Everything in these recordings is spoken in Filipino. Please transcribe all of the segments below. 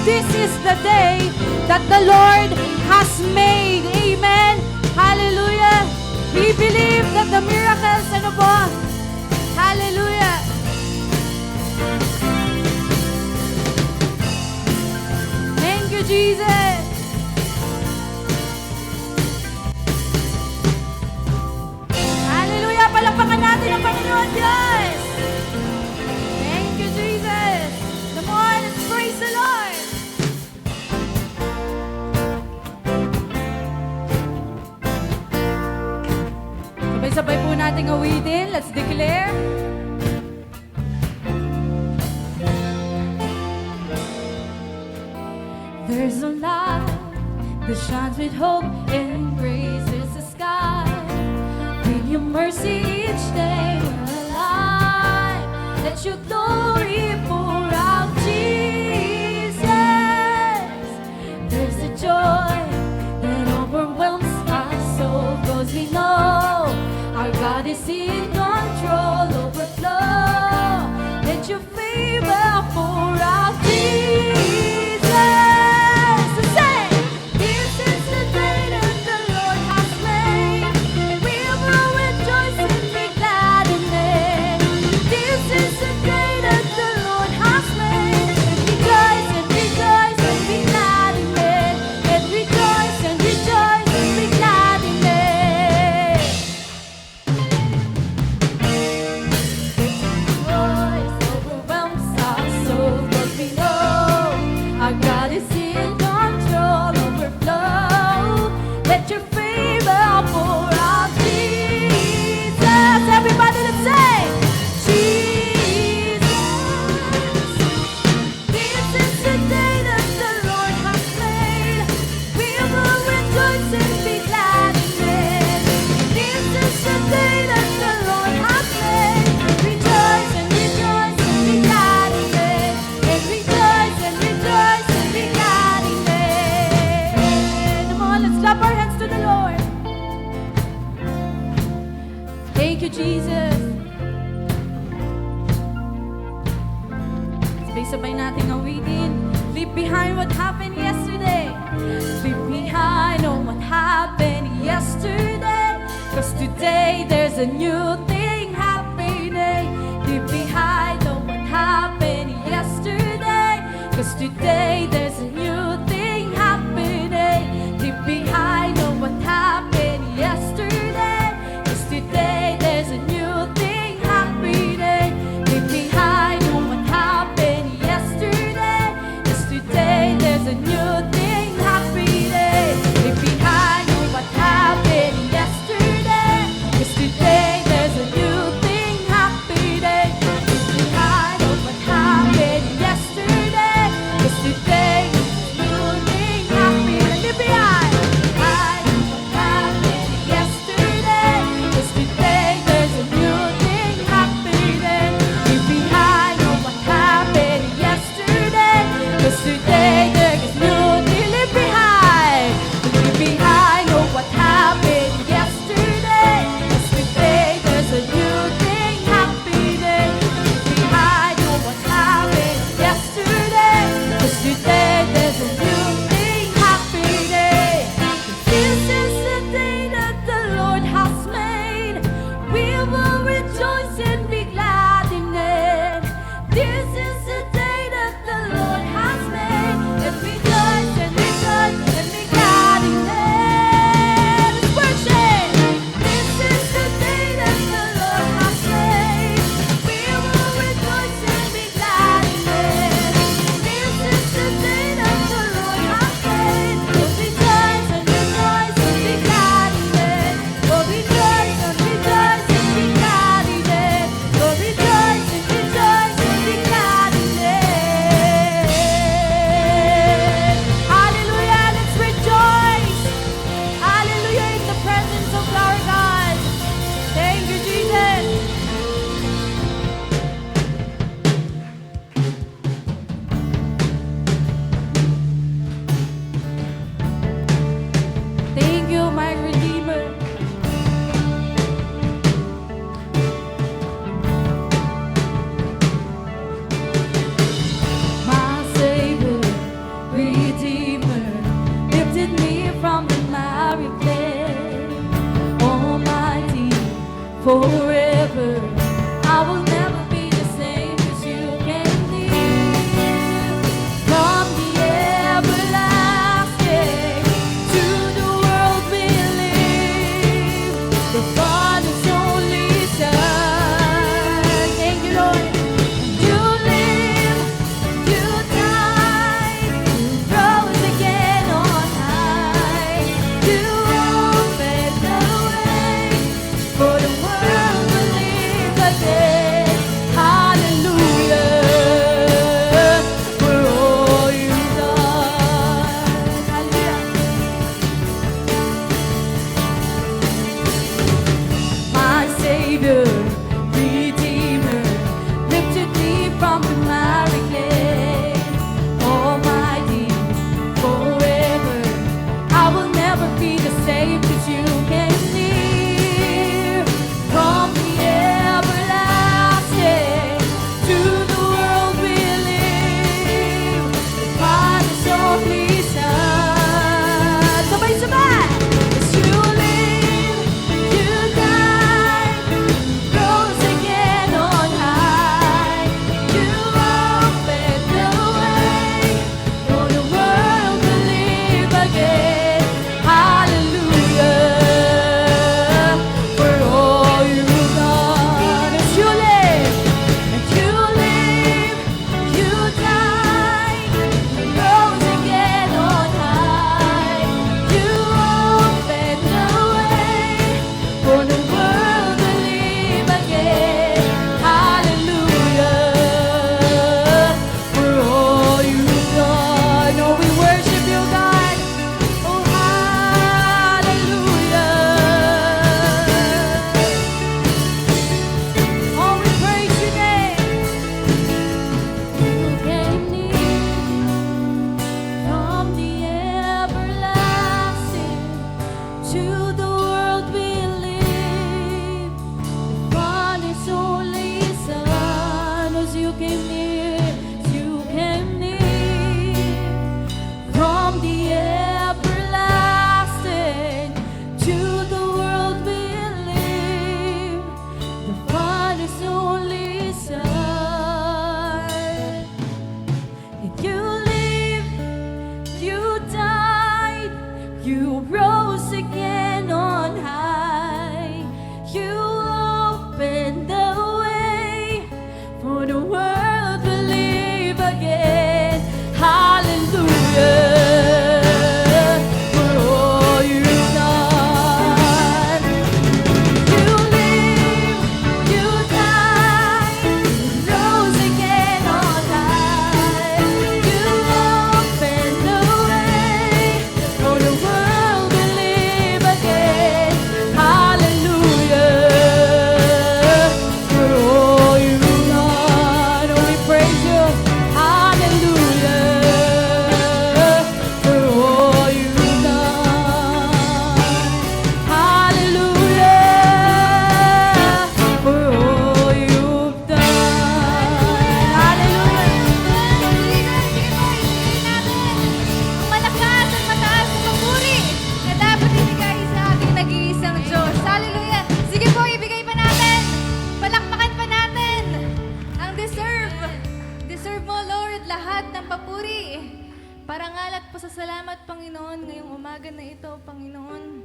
this is the day that the Lord has made. Amen. Hallelujah. We believe that the miracles, ano po? Hallelujah. Thank you, Jesus. Hallelujah. Palakpakan natin ang Panginoon, Diyos. Thank you, Jesus. Come on, let's praise the Lord. Sabay-sabay po nating awitin. Let's declare. There's a light that shines with hope and raises the sky. With your mercy each day we're alive. Let your glory pour out, Jesus. There's a joy that overwhelms our soul, 'cause we know our God is in control, overflow. Let your favor pour out, Jesus. So say, this is the day that the Lord has made. We will rejoice and be glad in it. This is the day that the Lord has made. Rejoice and rejoice and be glad in it. And rejoice and rejoice and be glad in it. Voice overwhelms our soul, 'cause we know our God is in control, overflow. Let your favor pour out, Jesus. Everybody, let's say, Jesus. This is the day that the Lord has made. We will rejoice and be glad in it. This is the day that the Lord has made. Rejoice and rejoice and be glad in it. And rejoice and rejoice and be glad in it. Come on, let's clap our hands to the Lord. Thank you, Jesus. Sabay-sabay nating awitin. Leave behind what happened yesterday. Leave behind all what happened yesterday. 'Cause today there's a new thing happening. Leave behind all what happened yesterday. 'Cause today there's a new thing happening. Leave behind all what happened yesterday. 'Cause today there's a new thing happening. Leave behind all what happened yesterday. 'Cause today there's a new thing happening. Leave behind all what happened yesterday. 'Cause today there's a new thing happening. Leave behind all what happened yesterday. 'Cause today You rose again on high. You opened the way for the world to live again. Hallelujah. For all you've done. You live, you died, rose again on high. You opened the way for the world to live again. Hallelujah. For all you've done, oh, we praise you. Hallelujah. For all you've done. Hallelujah. For all you've done. Hallelujah. Malakas at mataas na papuri na dapat ibigay sa ating nag-iisang Diyos. Hallelujah! Sige po, ibigay pa natin. Palakpakan pa natin ang deserve mo, Lord, lahat ng papuri. Parangal at pasasalamat, Panginoon, ngayong umaga na ito, Panginoon.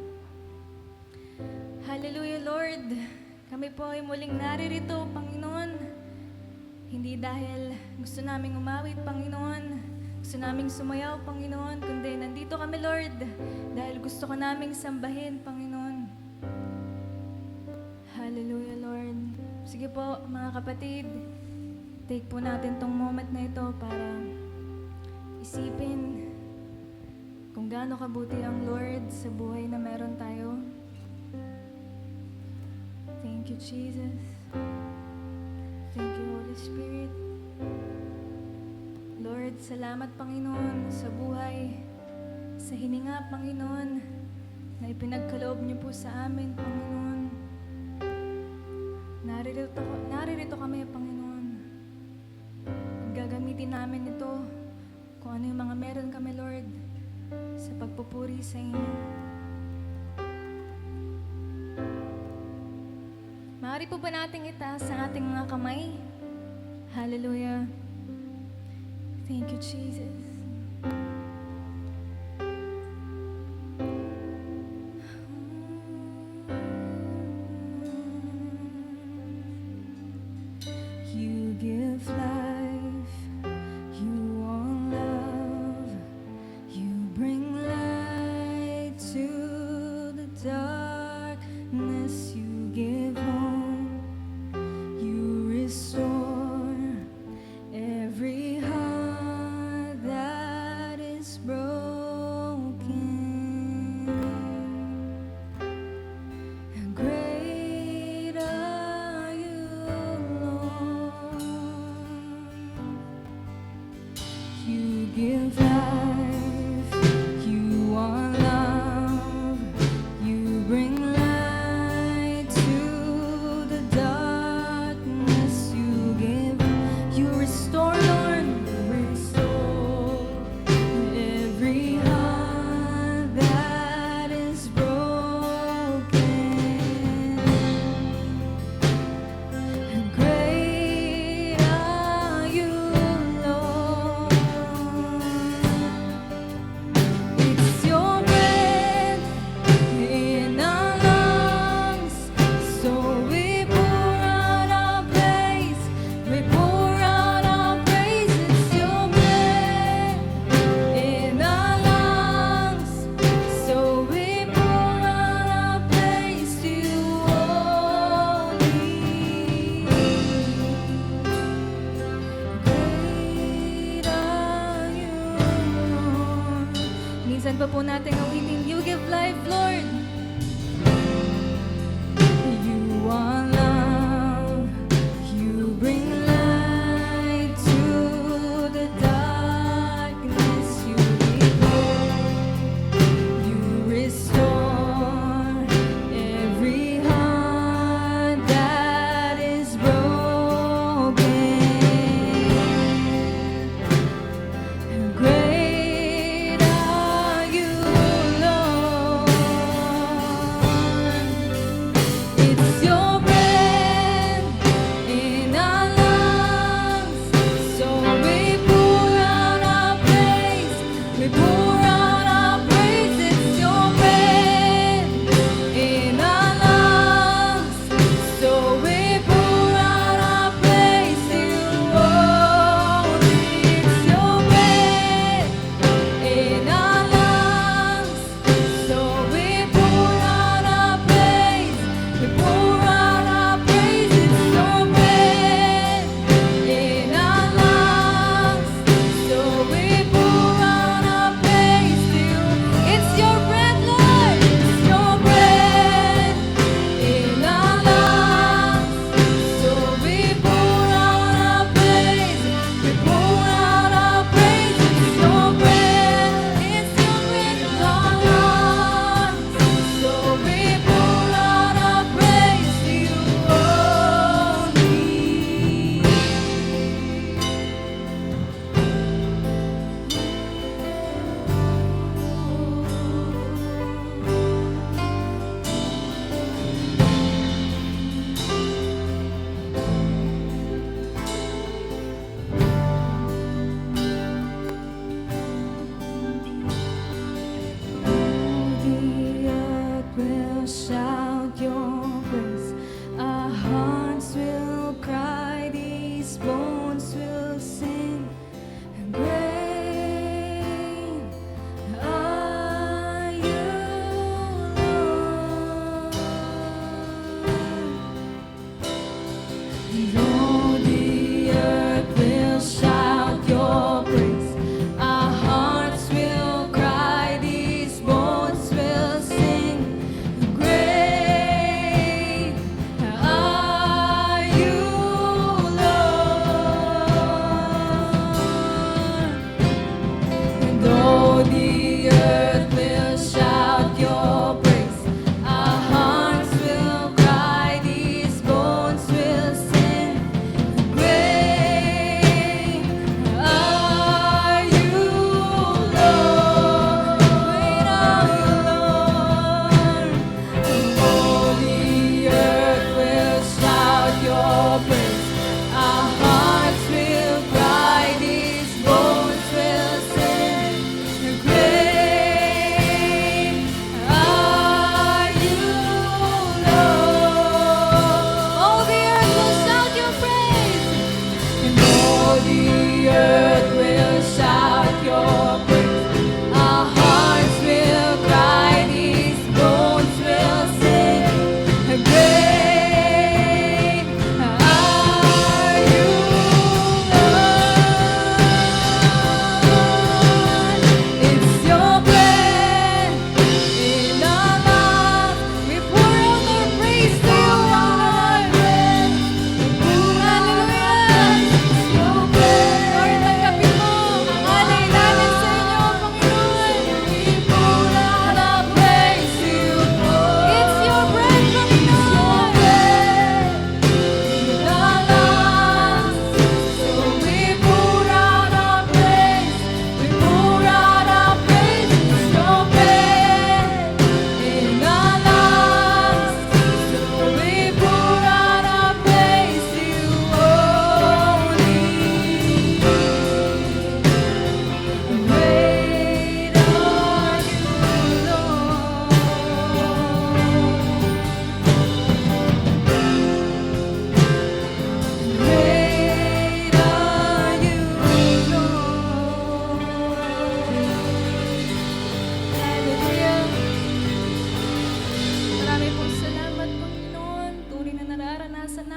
Hallelujah, Lord. Kami po ay muling naririto, Panginoon. Hindi dahil gusto naming umawit, Panginoon. Gusto naming sumayaw, Panginoon. Kundi nandito kami, Lord, dahil gusto ko naming sambahin, Panginoon. Hallelujah, Lord. Sige po, mga kapatid. Take po natin tong moment na ito para isipin kung gaano kabuti ang Lord sa buhay na meron tayo. Thank you, Jesus. Thank you, Holy Spirit. Lord, salamat, Panginoon, sa buhay, sa hininga, Panginoon, na ipinagkaloob niyo po sa amin, Panginoon. Naririto kami, Panginoon. Gagamitin namin ito kung ano yung mga meron kami, Lord, sa pagpupuri sa inyo. Maaari po ba nating itaas ang ating mga kamay? Hallelujah. Thank you, Jesus. You give life, you want love, you bring light to the darkness, you give hope, you restore every heart that is broken. Great are you, Lord. You give life, you are love, you bring light to the darkness, you give, you restore, Lord, you restore every heart that is broken. Great are you, Lord. It's your breath in our lungs, so we pour out our praise. We pour out our praise. It's your breath in our lungs, so we pour out our praise to you only. Great are you, Lord. Minsan pa po natin awitin, you give life, Lord. You are love, you bring light to the darkness, you give hope, you restore every heart that is broken. Great are you, Lord. It's your breath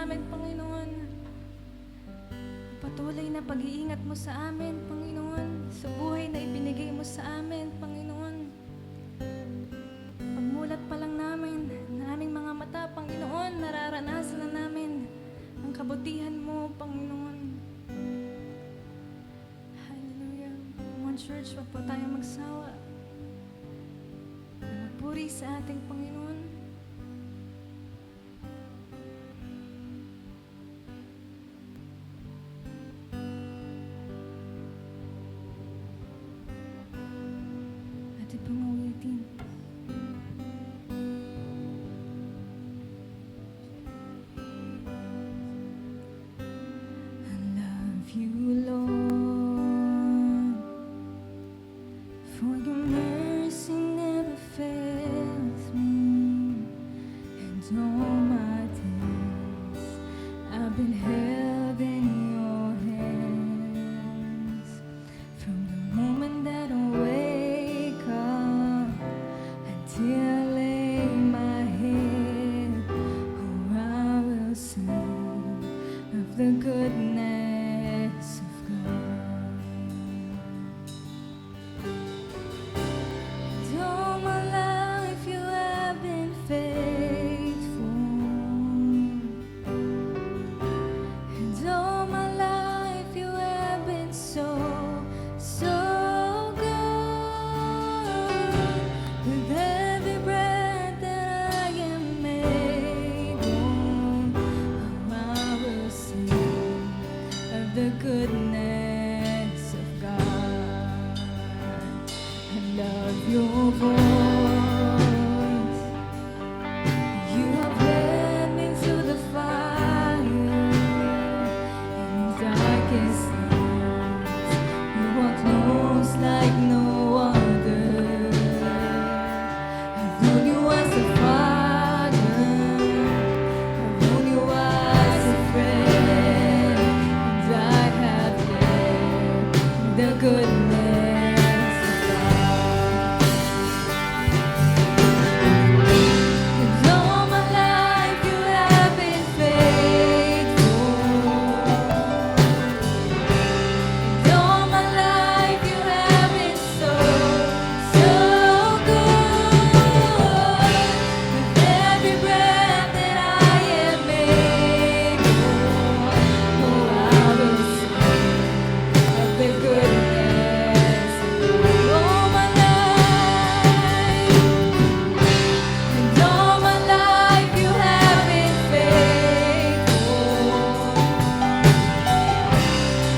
amin, Panginoon. Patuloy na pag-iingat mo sa amin, Panginoon. Sa buhay na ibinigay mo sa amin, Panginoon. Pagmulat pa lang namin na aming mga mata, Panginoon, nararanasan na namin ang kabutihan mo, Panginoon. Hallelujah. One church, wag po tayo magsawa. Magpuri sa ating Panginoon. Ating pangulitin. I love you, Lord, for your mercy never fails me, and all my days I've been held in your hands. From the moment that I wake up until I lay my head, oh, I will sing of the goodness of God. And all my life you have been faithful, and all my life you have been so, so good. With every breath that I am able, oh, I will sing of the goodness of God. I love your voice. You have led me through the fire in darkest nights. You are close like no other. I've known you as a father. I've known you as a friend. And I have lived the goodness of God. And all my life you have been faithful. And all my life you have been so, so good. With every breath that I am able, oh, I will sing of the goodness of God. All my life, and all my life you have been faithful.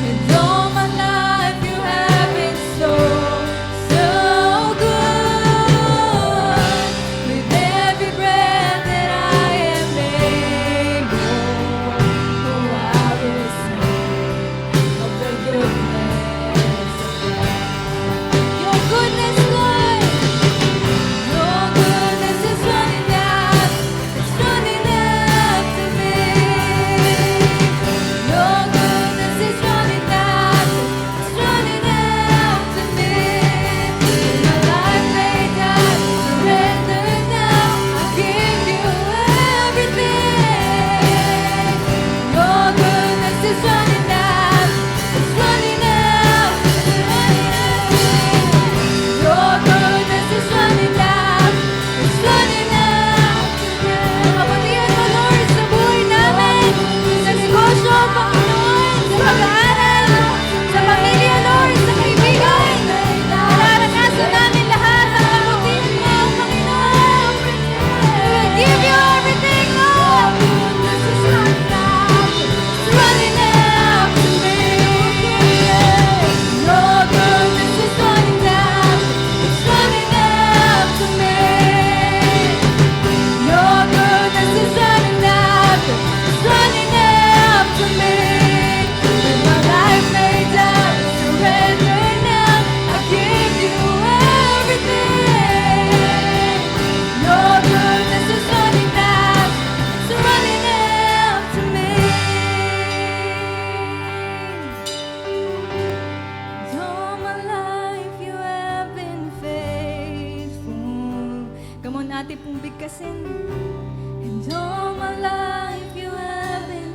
And all my life you have been so, so good. With every breath that I am able, oh, I will sing of the goodness of God. Your goodness, Lord, your goodness is running out, it's running after me. Your goodness is running out, it's running after me. With my life laid down, surrender now, I give you everything. Your goodness is running out, it's running out, it's running after me. Your goodness is running out, it's running after me. Kabutihan mo, Lord, sa buhay namin, sa negosyo, Panginoon, sa pag-aaral, sa pamilya, Lord, sa kaibigan. Nararanasan namin lahat ang kabutihan mo, Panginoon. We will give you everything, Lord. This is running out, it's running after me. Your goodness is running out, it's running after me. Your goodness is running out, it's running after me. With my life laid down, surrender now, I give you everything. Your goodness is running out, it's running after me. And all my life you have been faithful. Come on, ate pong bigkasin. And all my life you have been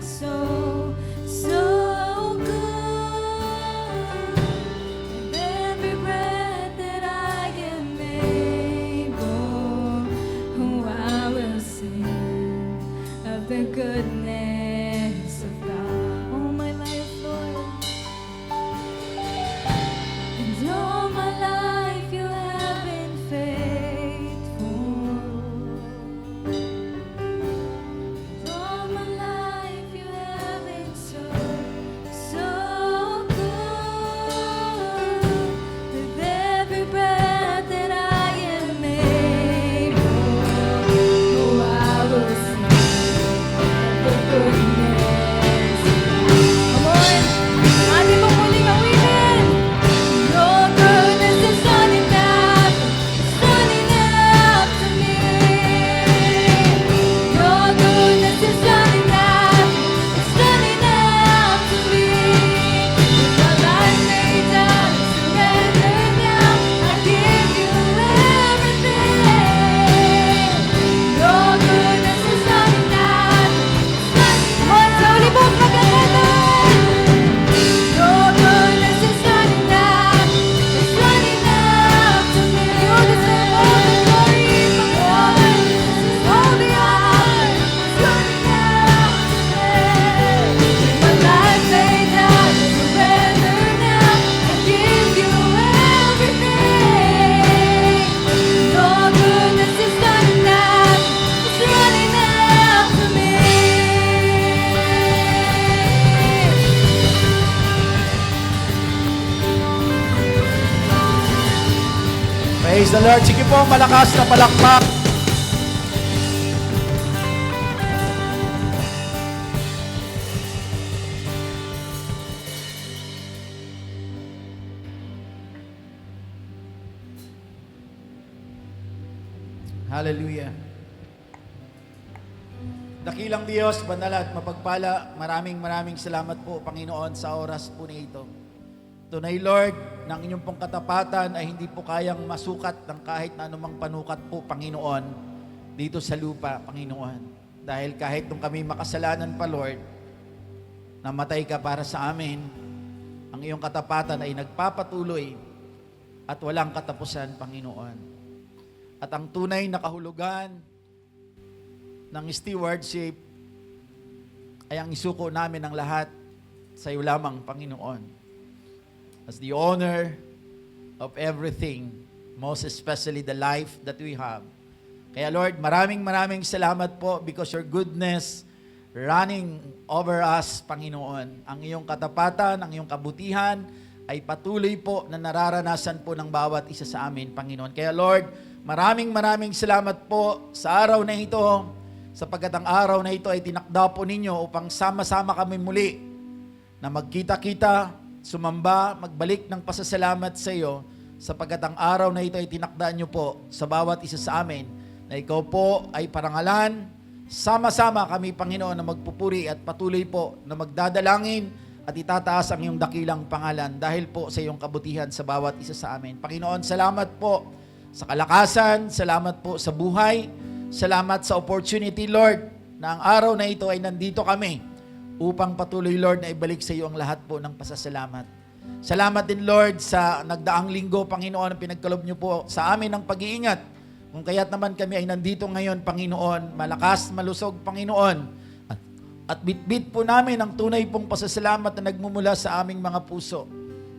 Praise the Lord. Sige po, malakas na palakpak. Hallelujah. Dakilang Diyos, banal at mapagpala, maraming salamat po, Panginoon, sa oras po na ito. Tunay, Lord, ng inyong pong katapatan ay hindi po kayang masukat ng kahit na anumang panukat po, Panginoon, dito sa lupa, Panginoon. Dahil kahit nung kami makasalanan pa, Lord, namatay ka para sa amin, ang iyong katapatan ay nagpapatuloy at walang katapusan, Panginoon. At ang tunay na kahulugan ng stewardship ay ang isuko namin ng lahat sa iyo lamang, Panginoon. As the owner of everything, most especially the life that we have. Kaya Lord, maraming salamat po because your goodness running over us, Panginoon. Ang iyong katapatan, ang iyong kabutihan ay patuloy po na nararanasan po ng bawat isa sa amin, Panginoon. Kaya Lord, maraming salamat po sa araw na ito, sapagkat ang araw na ito ay tinakda po ninyo upang sama-sama kami muli na magkita-kita, sumamba, magbalik ng pasasalamat sa iyo, sapagkat ang araw na ito ay tinakda nyo po sa bawat isa sa amin, na ikaw po ay parangalan, sama-sama kami, Panginoon, na magpupuri at patuloy po na magdadalangin at itataas ang iyong dakilang pangalan dahil po sa iyong kabutihan sa bawat isa sa amin. Panginoon, salamat po sa kalakasan, salamat po sa buhay, salamat sa opportunity, Lord, na ang araw na ito ay nandito kami upang patuloy, Lord, na ibalik sa iyo ang lahat po ng pasasalamat. Salamat din, Lord, sa nagdaang linggo, Panginoon, ang pinagkalob niyo po sa amin ng pag-iingat. Kung kaya't naman kami ay nandito ngayon, Panginoon, malakas, malusog, Panginoon, at bitbit po namin ang tunay pong pasasalamat na nagmumula sa aming mga puso.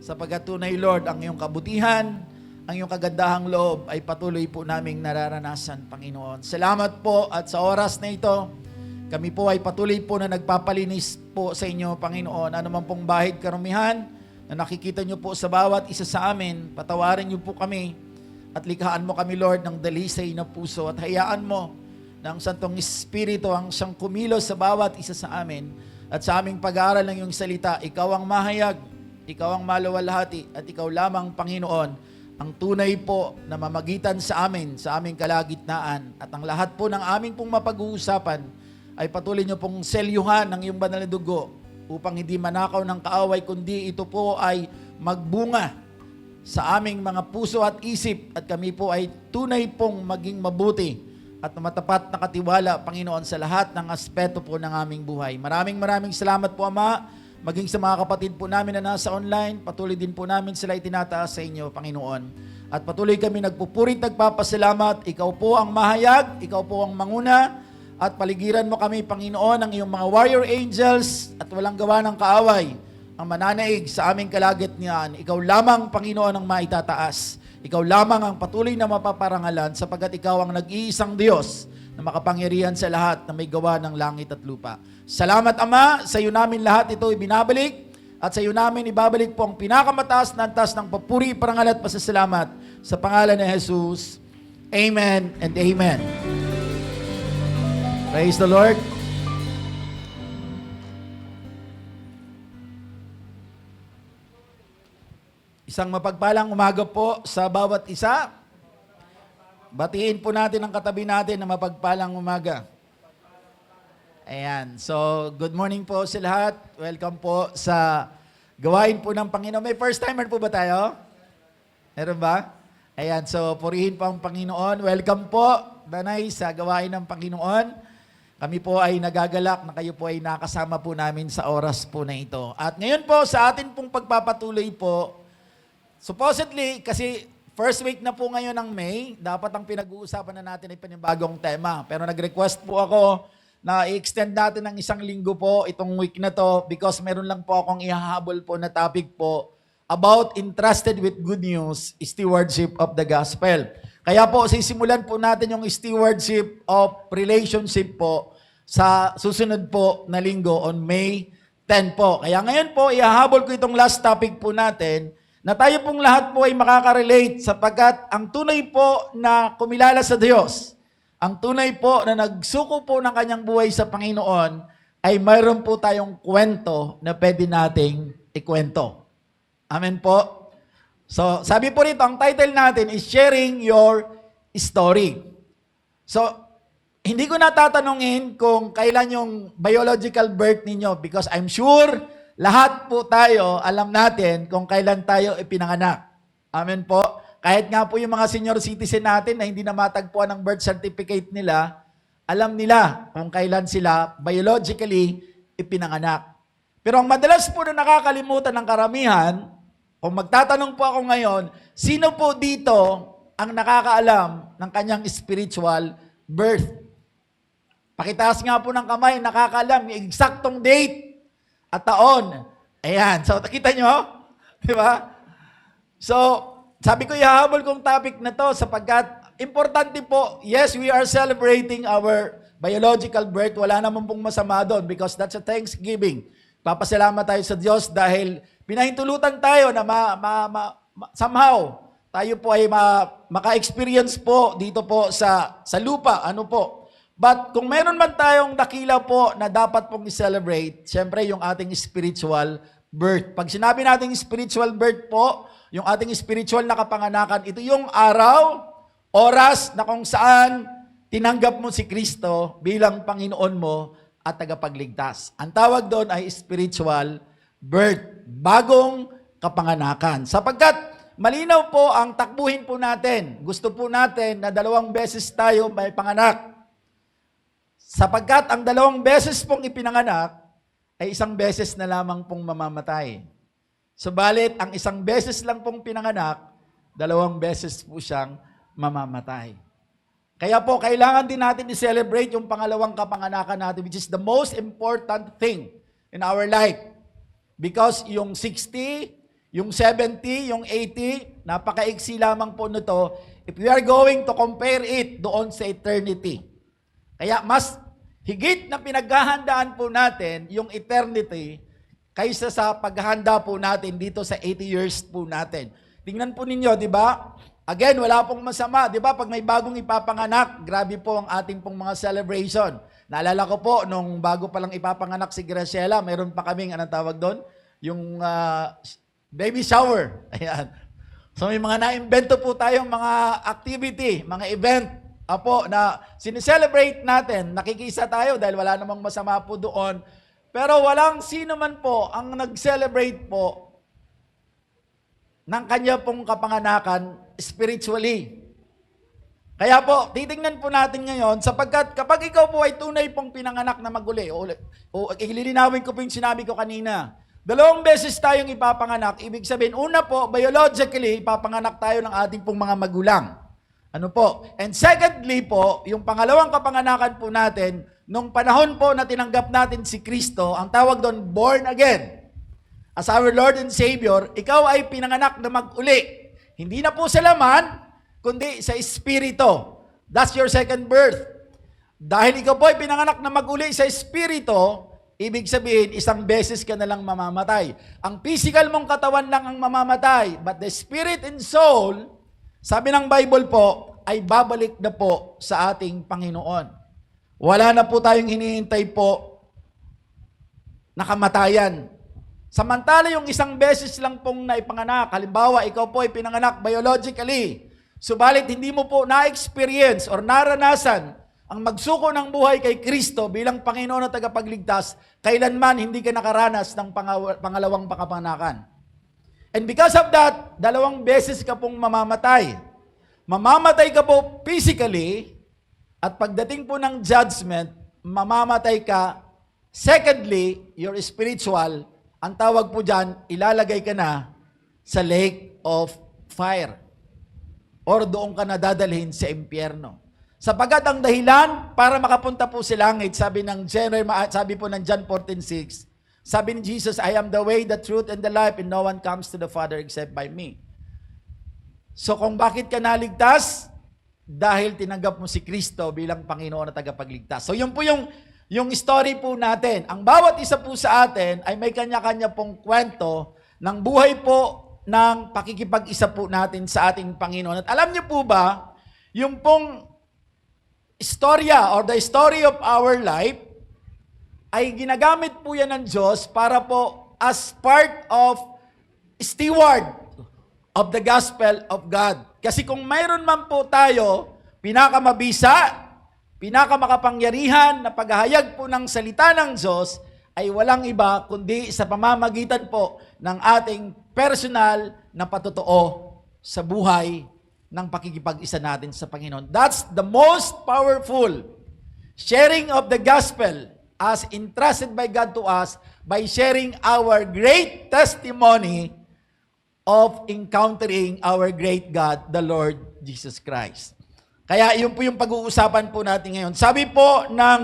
Sapagkat tunay, Lord, ang iyong kabutihan, ang iyong kagandahang loob ay patuloy po naming nararanasan, Panginoon. Salamat po at sa oras na ito, kami po ay patuloy po na nagpapalinis po sa inyo, Panginoon. Ano man pong bahid karumihan na nakikita niyo po sa bawat isa sa amin, patawarin niyo po kami at likhaan mo kami, Lord, ng dalisay na puso at hayaan mo na ang Santong Espiritu ang siyang kumilos sa bawat isa sa amin at sa aming pag-aaral ng iyong salita. Ikaw ang mahayag, ikaw ang maluwalhati at ikaw lamang, Panginoon, ang tunay po na mamagitan sa amin, sa aming kalagitnaan. At ang lahat po ng aming pong mapag-uusapan ay patuloy niyo pong selyuhan ng iyong banal na dugo upang hindi manakaw ng kaaway, kundi ito po ay magbunga sa aming mga puso at isip at kami po ay tunay pong maging mabuti at matapat na katiwala, Panginoon, sa lahat ng aspeto po ng aming buhay. Maraming salamat po, Ama. Maging sa mga kapatid po namin na nasa online, patuloy din po namin sila itinataas sa inyo, Panginoon. At patuloy kami nagpupurit, nagpapasalamat. Ikaw po ang mahayag, ikaw po ang manguna, at paligiran mo kami, Panginoon, ng iyong mga warrior angels at walang gawa ng kaaway ang mananaig sa aming kalagitnaan. Ikaw lamang, Panginoon, ang maitataas. Ikaw lamang ang patuloy na mapaparangalan sapagkat ikaw ang nag-iisang Diyos na makapangyarihan sa lahat na may gawa ng langit at lupa. Salamat, Ama, sa iyo namin lahat ito ibinabalik at sa iyo namin ibabalik po ang pinakamataas na antas ng papuri, parangal at pasasalamat sa pangalan ni Jesus. Amen and amen. Praise the Lord. Isang mapagpalang umaga po sa bawat isa. Batiin po natin ang katabi natin na mapagpalang umaga. Ayan. So, good morning po sa lahat. Welcome po sa gawain po ng Panginoon. May first timer po ba tayo? Meron ba? Ayan. So, purihin po ang Panginoon. Welcome po, Danay, sa gawain ng Panginoon. Kami po ay nagagalak na kayo po ay nakasama po namin sa oras po na ito. At ngayon po, sa atin pong pagpapatuloy po, supposedly, kasi first week na po ngayon ng May, dapat ang pinag-uusapan na natin ay panibagong tema. Pero nag-request po ako na i-extend natin ng isang linggo po itong week na to because meron lang po akong ihahabol po na topic po about entrusted with good news, stewardship of the gospel. Kaya po, sisimulan po natin yung stewardship of relationship po sa susunod po na linggo on May 10 po. Kaya ngayon po, ihahabol ko itong last topic po natin na tayo pong lahat po ay makaka-relate sapagkat ang tunay po na kumilala sa Diyos, ang tunay po na nagsuko po ng kanyang buhay sa Panginoon, ay mayroon po tayong kwento na pwede nating ikwento. Amen po? So, sabi po rito, ang title natin is Sharing Your Story. So, hindi ko natatanungin kung kailan yung biological birth ninyo because I'm sure lahat po tayo alam natin kung kailan tayo ipinanganak. Amen po? Kahit nga po yung mga senior citizen natin na hindi na matagpuan ng birth certificate nila, alam nila kung kailan sila biologically ipinanganak. Pero ang madalas po na nakakalimutan ng karamihan, kung magtatanong po ako ngayon, sino po dito ang nakakaalam ng kanyang spiritual birth? Pakitaas nga po ng kamay, nakakaalam yung eksaktong date at taon. Ayan. So, nakita nyo? Di ba? So, sabi ko, ihahabol kong topic na to sapagkat importante po, yes, we are celebrating our biological birth. Wala naman pong masama doon because that's a Thanksgiving. Papasalamat tayo sa Diyos dahil pinahintulutan tayo na somehow tayo po ay maka-experience po dito po sa lupa. Ano po? But kung meron man tayong dakila po na dapat pong i-celebrate, siyempre yung ating spiritual birth. Pag sinabi natin spiritual birth po, yung ating spiritual na kapanganakan, ito yung araw, oras na kung saan tinanggap mo si Kristo bilang Panginoon mo at tagapagligtas. Ang tawag doon ay spiritual birth, bagong kapanganakan. Sapagkat malinaw po ang takbuhin po natin. Gusto po natin na 2 beses tayo may panganak. Sapagkat ang 2 beses pong ipinanganak ay 1 beses na lamang pong mamamatay. Subalit, ang 1 beses lang pong pinanganak, 2 beses po siyang mamamatay. Kaya po, kailangan din natin i-celebrate yung pangalawang kapanganakan natin, which is the most important thing in our life. Because yung 60, yung 70, yung 80, napakaiksi lamang po nito if we are going to compare it doon sa eternity. Kaya mas higit na pinaghahandaan po natin yung eternity kaysa sa paghahanda po natin dito sa 80 years po natin. Tingnan po ninyo, di ba? Again, wala pong masama. Di ba? Pag may bagong ipapanganak, grabe po ang ating pong mga celebration. Naalala ko po, nung bago pa lang ipapanganak si Graciela, mayroon pa kaming, anong tawag doon? Yung baby shower. Ayan. So may mga na-invento po tayong mga activity, mga event, na sineselebrate natin, nakikisa tayo dahil wala namang masama po doon. Pero walang sino man po ang nag-celebrate po ng kanya pong kapanganakan spiritually. Kaya po, titingnan po natin ngayon, sapagkat kapag ikaw po ay tunay pong pinanganak na maguli, o ililinawin ko po yung sinabi ko kanina, 2 beses tayong ipapanganak, ibig sabihin, una po, biologically, ipapanganak tayo ng ating pong mga magulang. Ano po? And secondly po, yung pangalawang kapanganakan po natin, nung panahon po na tinanggap natin si Kristo, ang tawag doon, born again. As our Lord and Savior, ikaw ay pinanganak na mag-uli. Hindi na po sa laman, kundi sa Espiritu. That's your second birth. Dahil ikaw po ay pinanganak na mag-uli sa Espiritu, ibig sabihin, 1 beses ka na lang mamamatay. Ang physical mong katawan lang ang mamamatay, but the spirit and soul, sabi ng Bible po, ay babalik na po sa ating Panginoon. Wala na po tayong hinihintay po na kamatayan. Samantala yung 1 beses lang pong naipanganak, halimbawa ikaw po ay pinanganak biologically, subalit hindi mo po na-experience or naranasan ang magsuko ng buhay kay Kristo bilang Panginoon at tagapagligtas, kailanman hindi ka nakaranas ng pangalawang kapanganakan. And because of that, 2 beses ka pong mamamatay. Mamamatay ka po physically, at pagdating po ng judgment, mamamatay ka. Secondly, your spiritual, ang tawag po dyan, ilalagay ka na sa lake of fire. Or doon ka na dadalhin sa impyerno. Sapagat ang dahilan para makapunta po sa langit, sabi po ng John 14:6, sabi ni Jesus, I am the way, the truth, and the life, and no one comes to the Father except by me. So kung bakit ka naligtas? Dahil tinanggap mo si Kristo bilang Panginoon at tagapagligtas. So yun po yung story po natin. Ang bawat isa po sa atin ay may kanya-kanya pong kwento ng buhay po ng pakikipag-isa po natin sa ating Panginoon. At alam niyo po ba, yung pong istorya or the story of our life ay ginagamit po yan ng Diyos para po as part of steward of the gospel of God. Kasi kung mayroon man po tayo, pinakamabisa, pinakamakapangyarihan na paghahayag po ng salita ng Diyos, ay walang iba kundi sa pamamagitan po ng ating personal na patotoo sa buhay ng pakikipag-isa natin sa Panginoon. That's the most powerful sharing of the gospel as entrusted by God to us by sharing our great testimony of encountering our great God, the Lord Jesus Christ. Kaya yun po yung pag-uusapan po natin ngayon. Sabi po ng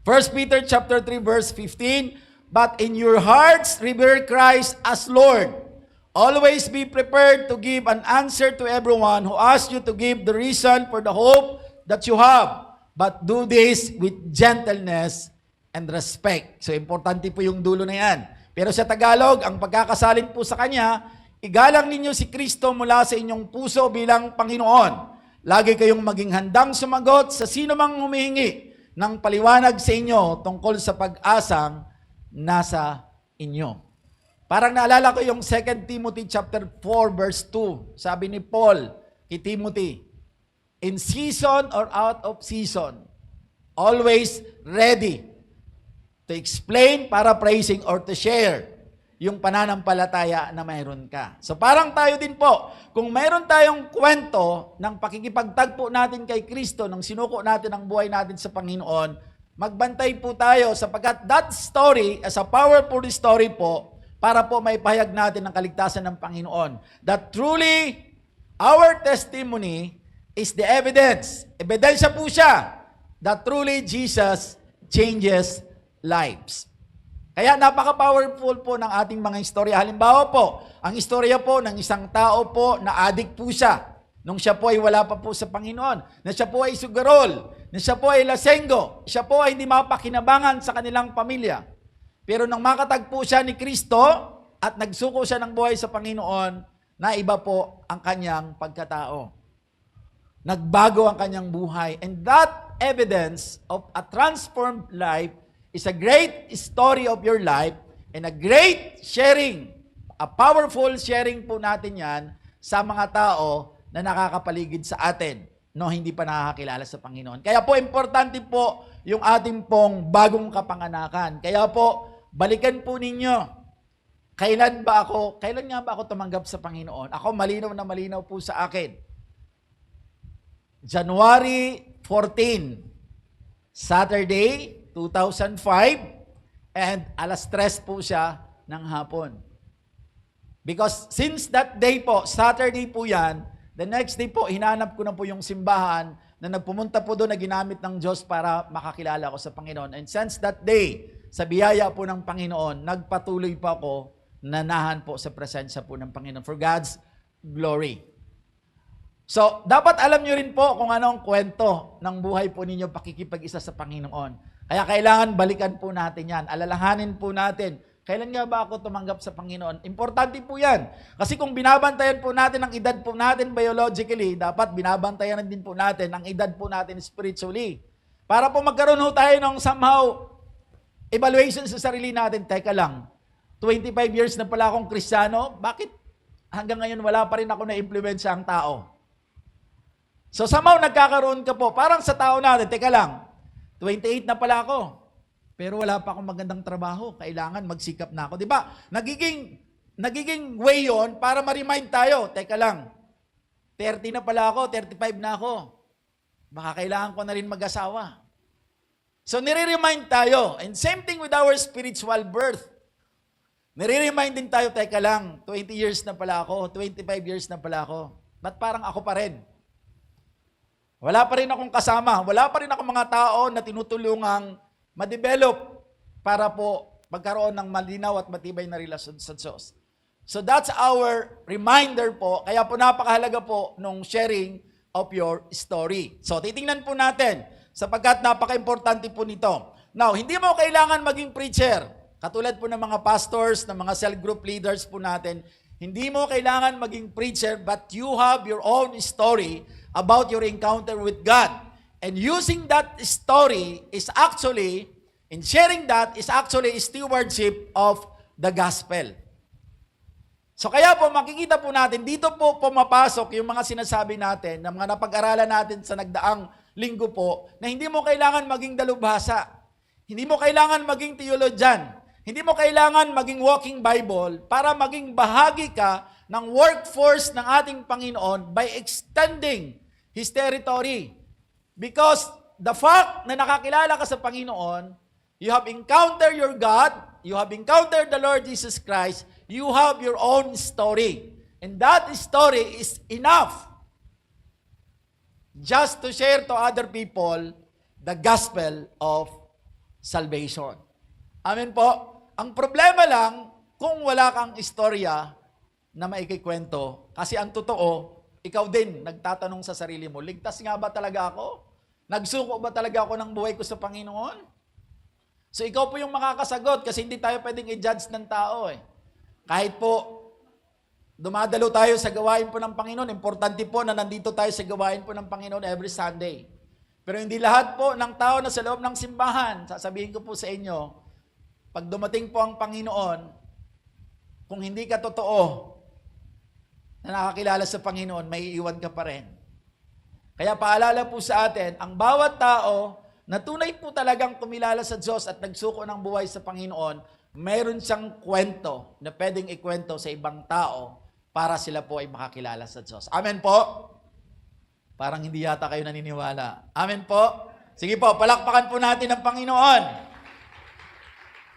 1 Peter chapter 3 verse 15, "But in your hearts revere Christ as Lord. Always be prepared to give an answer to everyone who asks you to give the reason for the hope that you have. But do this with gentleness and respect." So, importante po yung dulo na yan. Pero sa Tagalog, ang pagkakasalin po sa Kanya, igalang ninyo si Kristo mula sa inyong puso bilang Panginoon. Lagi kayong maging handang sumagot sa sino mang humihingi ng paliwanag sa inyo tungkol sa pag-asang nasa inyo. Parang naalala ko yung 2 Timothy chapter 4 verse 2. Sabi ni Paul kay Timothy, "In season or out of season, always ready to explain, paraphrasing, or to share yung pananampalataya na mayroon ka." So parang tayo din po, kung mayroon tayong kwento ng pakikipagtagpo natin kay Kristo, nang sinuko natin ang buhay natin sa Panginoon, magbantay po tayo sapagkat that story as a powerful story po para po maipahayag natin ang kaligtasan ng Panginoon. That truly, our testimony is the evidence. Ebidensya po siya that truly Jesus changes lives. Kaya napaka-powerful po ng ating mga istorya. Halimbawa po, ang istorya po ng isang tao po na addict po siya. Nung siya po ay wala pa po sa Panginoon. Na siya po ay sugarol. Na siya po ay lasenggo. Siya po ay hindi mapakinabangan sa kanilang pamilya. Pero nang makatagpo siya ni Kristo at nagsuko siya ng buhay sa Panginoon, naiba po ang kanyang pagkatao. Nagbago ang kanyang buhay. And that evidence of a transformed life is a great story of your life and a great sharing, a powerful sharing po natin yan sa mga tao na nakakapaligid sa atin, no, hindi pa nakakakilala sa Panginoon. Kaya po, importante po yung ating pong bagong kapanganakan. Kaya po, balikan po ninyo, kailan nga ba ako tumanggap sa Panginoon? Ako, malinaw na malinaw po sa akin. January 14, Saturday, 2005, and alas 3 po siya ng hapon. Because since that day po, Saturday po yan, the next day po, hinanap ko na po yung simbahan na nagpumunta po doon na ginamit ng Diyos para makakilala ko sa Panginoon. And since that day, sa biyaya po ng Panginoon, nagpatuloy pa ako nanahan po sa presensya po ng Panginoon for God's glory. So, dapat alam nyo rin po kung anong kwento ng buhay po ninyo pakikipag-isa sa Panginoon. Kaya kailangan balikan po natin yan. Alalahanin po natin, kailan nga ba ako tumanggap sa Panginoon? Importante po yan. Kasi kung binabantayan po natin ang edad po natin biologically, dapat binabantayan din po natin ang edad po natin spiritually. Para po magkaroon ho tayo ng somehow evaluation sa sarili natin. Teka lang, 25 years na pala akong Kristiyano, bakit hanggang ngayon wala pa rin ako na-impluwensya ang tao? So somehow nagkakaroon ka po, parang sa tao natin, teka lang, 28 na pala ako, pero wala pa akong magandang trabaho, kailangan magsikap na ako. Di ba? Nagiging way yon para ma-remind tayo, teka lang, 30 na pala ako, 35 na ako, baka kailangan ko na rin mag-asawa. So nire-remind tayo, and same thing with our spiritual birth. Nire-remind din tayo, teka lang, 20 years na pala ako, 25 years na pala ako, ba't parang ako pa rin? Wala pa rin akong kasama. Wala pa rin akong mga tao na tinutulungang ma-develop para po magkaroon ng malinaw at matibay na relasyon sa Diyos. So that's our reminder po. Kaya po napakahalaga po nung sharing of your story. So titingnan po natin sapagkat napaka-importante po nito. Now, hindi mo kailangan maging preacher. Katulad po ng mga pastors, ng mga cell group leaders po natin, hindi mo kailangan maging preacher, but you have your own story about your encounter with God. And using that story is actually, in sharing that, is actually stewardship of the gospel. So kaya po, makikita po natin, dito po pumapasok yung mga sinasabi natin, na mga napag-aralan natin sa nagdaang linggo po, na hindi mo kailangan maging dalubhasa. Hindi mo kailangan maging theologian. Hindi mo kailangan maging walking Bible para maging bahagi ka ng workforce ng ating Panginoon by extending His territory. Because the fact na nakakilala ka sa Panginoon, you have encountered your God, you have encountered the Lord Jesus Christ, you have your own story. And that story is enough just to share to other people the gospel of salvation. Amen po. Ang problema lang, kung wala kang istorya na maikikwento, kasi ang totoo, ikaw din nagtatanong sa sarili mo, ligtas nga ba talaga ako? Nagsuko ba talaga ako ng buhay ko sa Panginoon? So ikaw po yung makakasagot kasi hindi tayo pwedeng i-judge ng tao eh. Kahit po, dumadalo tayo sa gawain po ng Panginoon, importante po na nandito tayo sa gawain po ng Panginoon every Sunday. Pero hindi lahat po ng tao na sa loob ng simbahan, sasabihin ko po sa inyo, pag dumating po ang Panginoon, kung hindi ka totoo na nakakilala sa Panginoon, may iiwan ka pa rin. Kaya paalala po sa atin, ang bawat tao na tunay po talagang kumilala sa Diyos at nagsuko ng buhay sa Panginoon, mayroon siyang kwento na pwedeng ikwento sa ibang tao para sila po ay makakilala sa Diyos. Amen po? Parang hindi yata kayo naniniwala. Amen po? Sige po, palakpakan po natin ang Panginoon.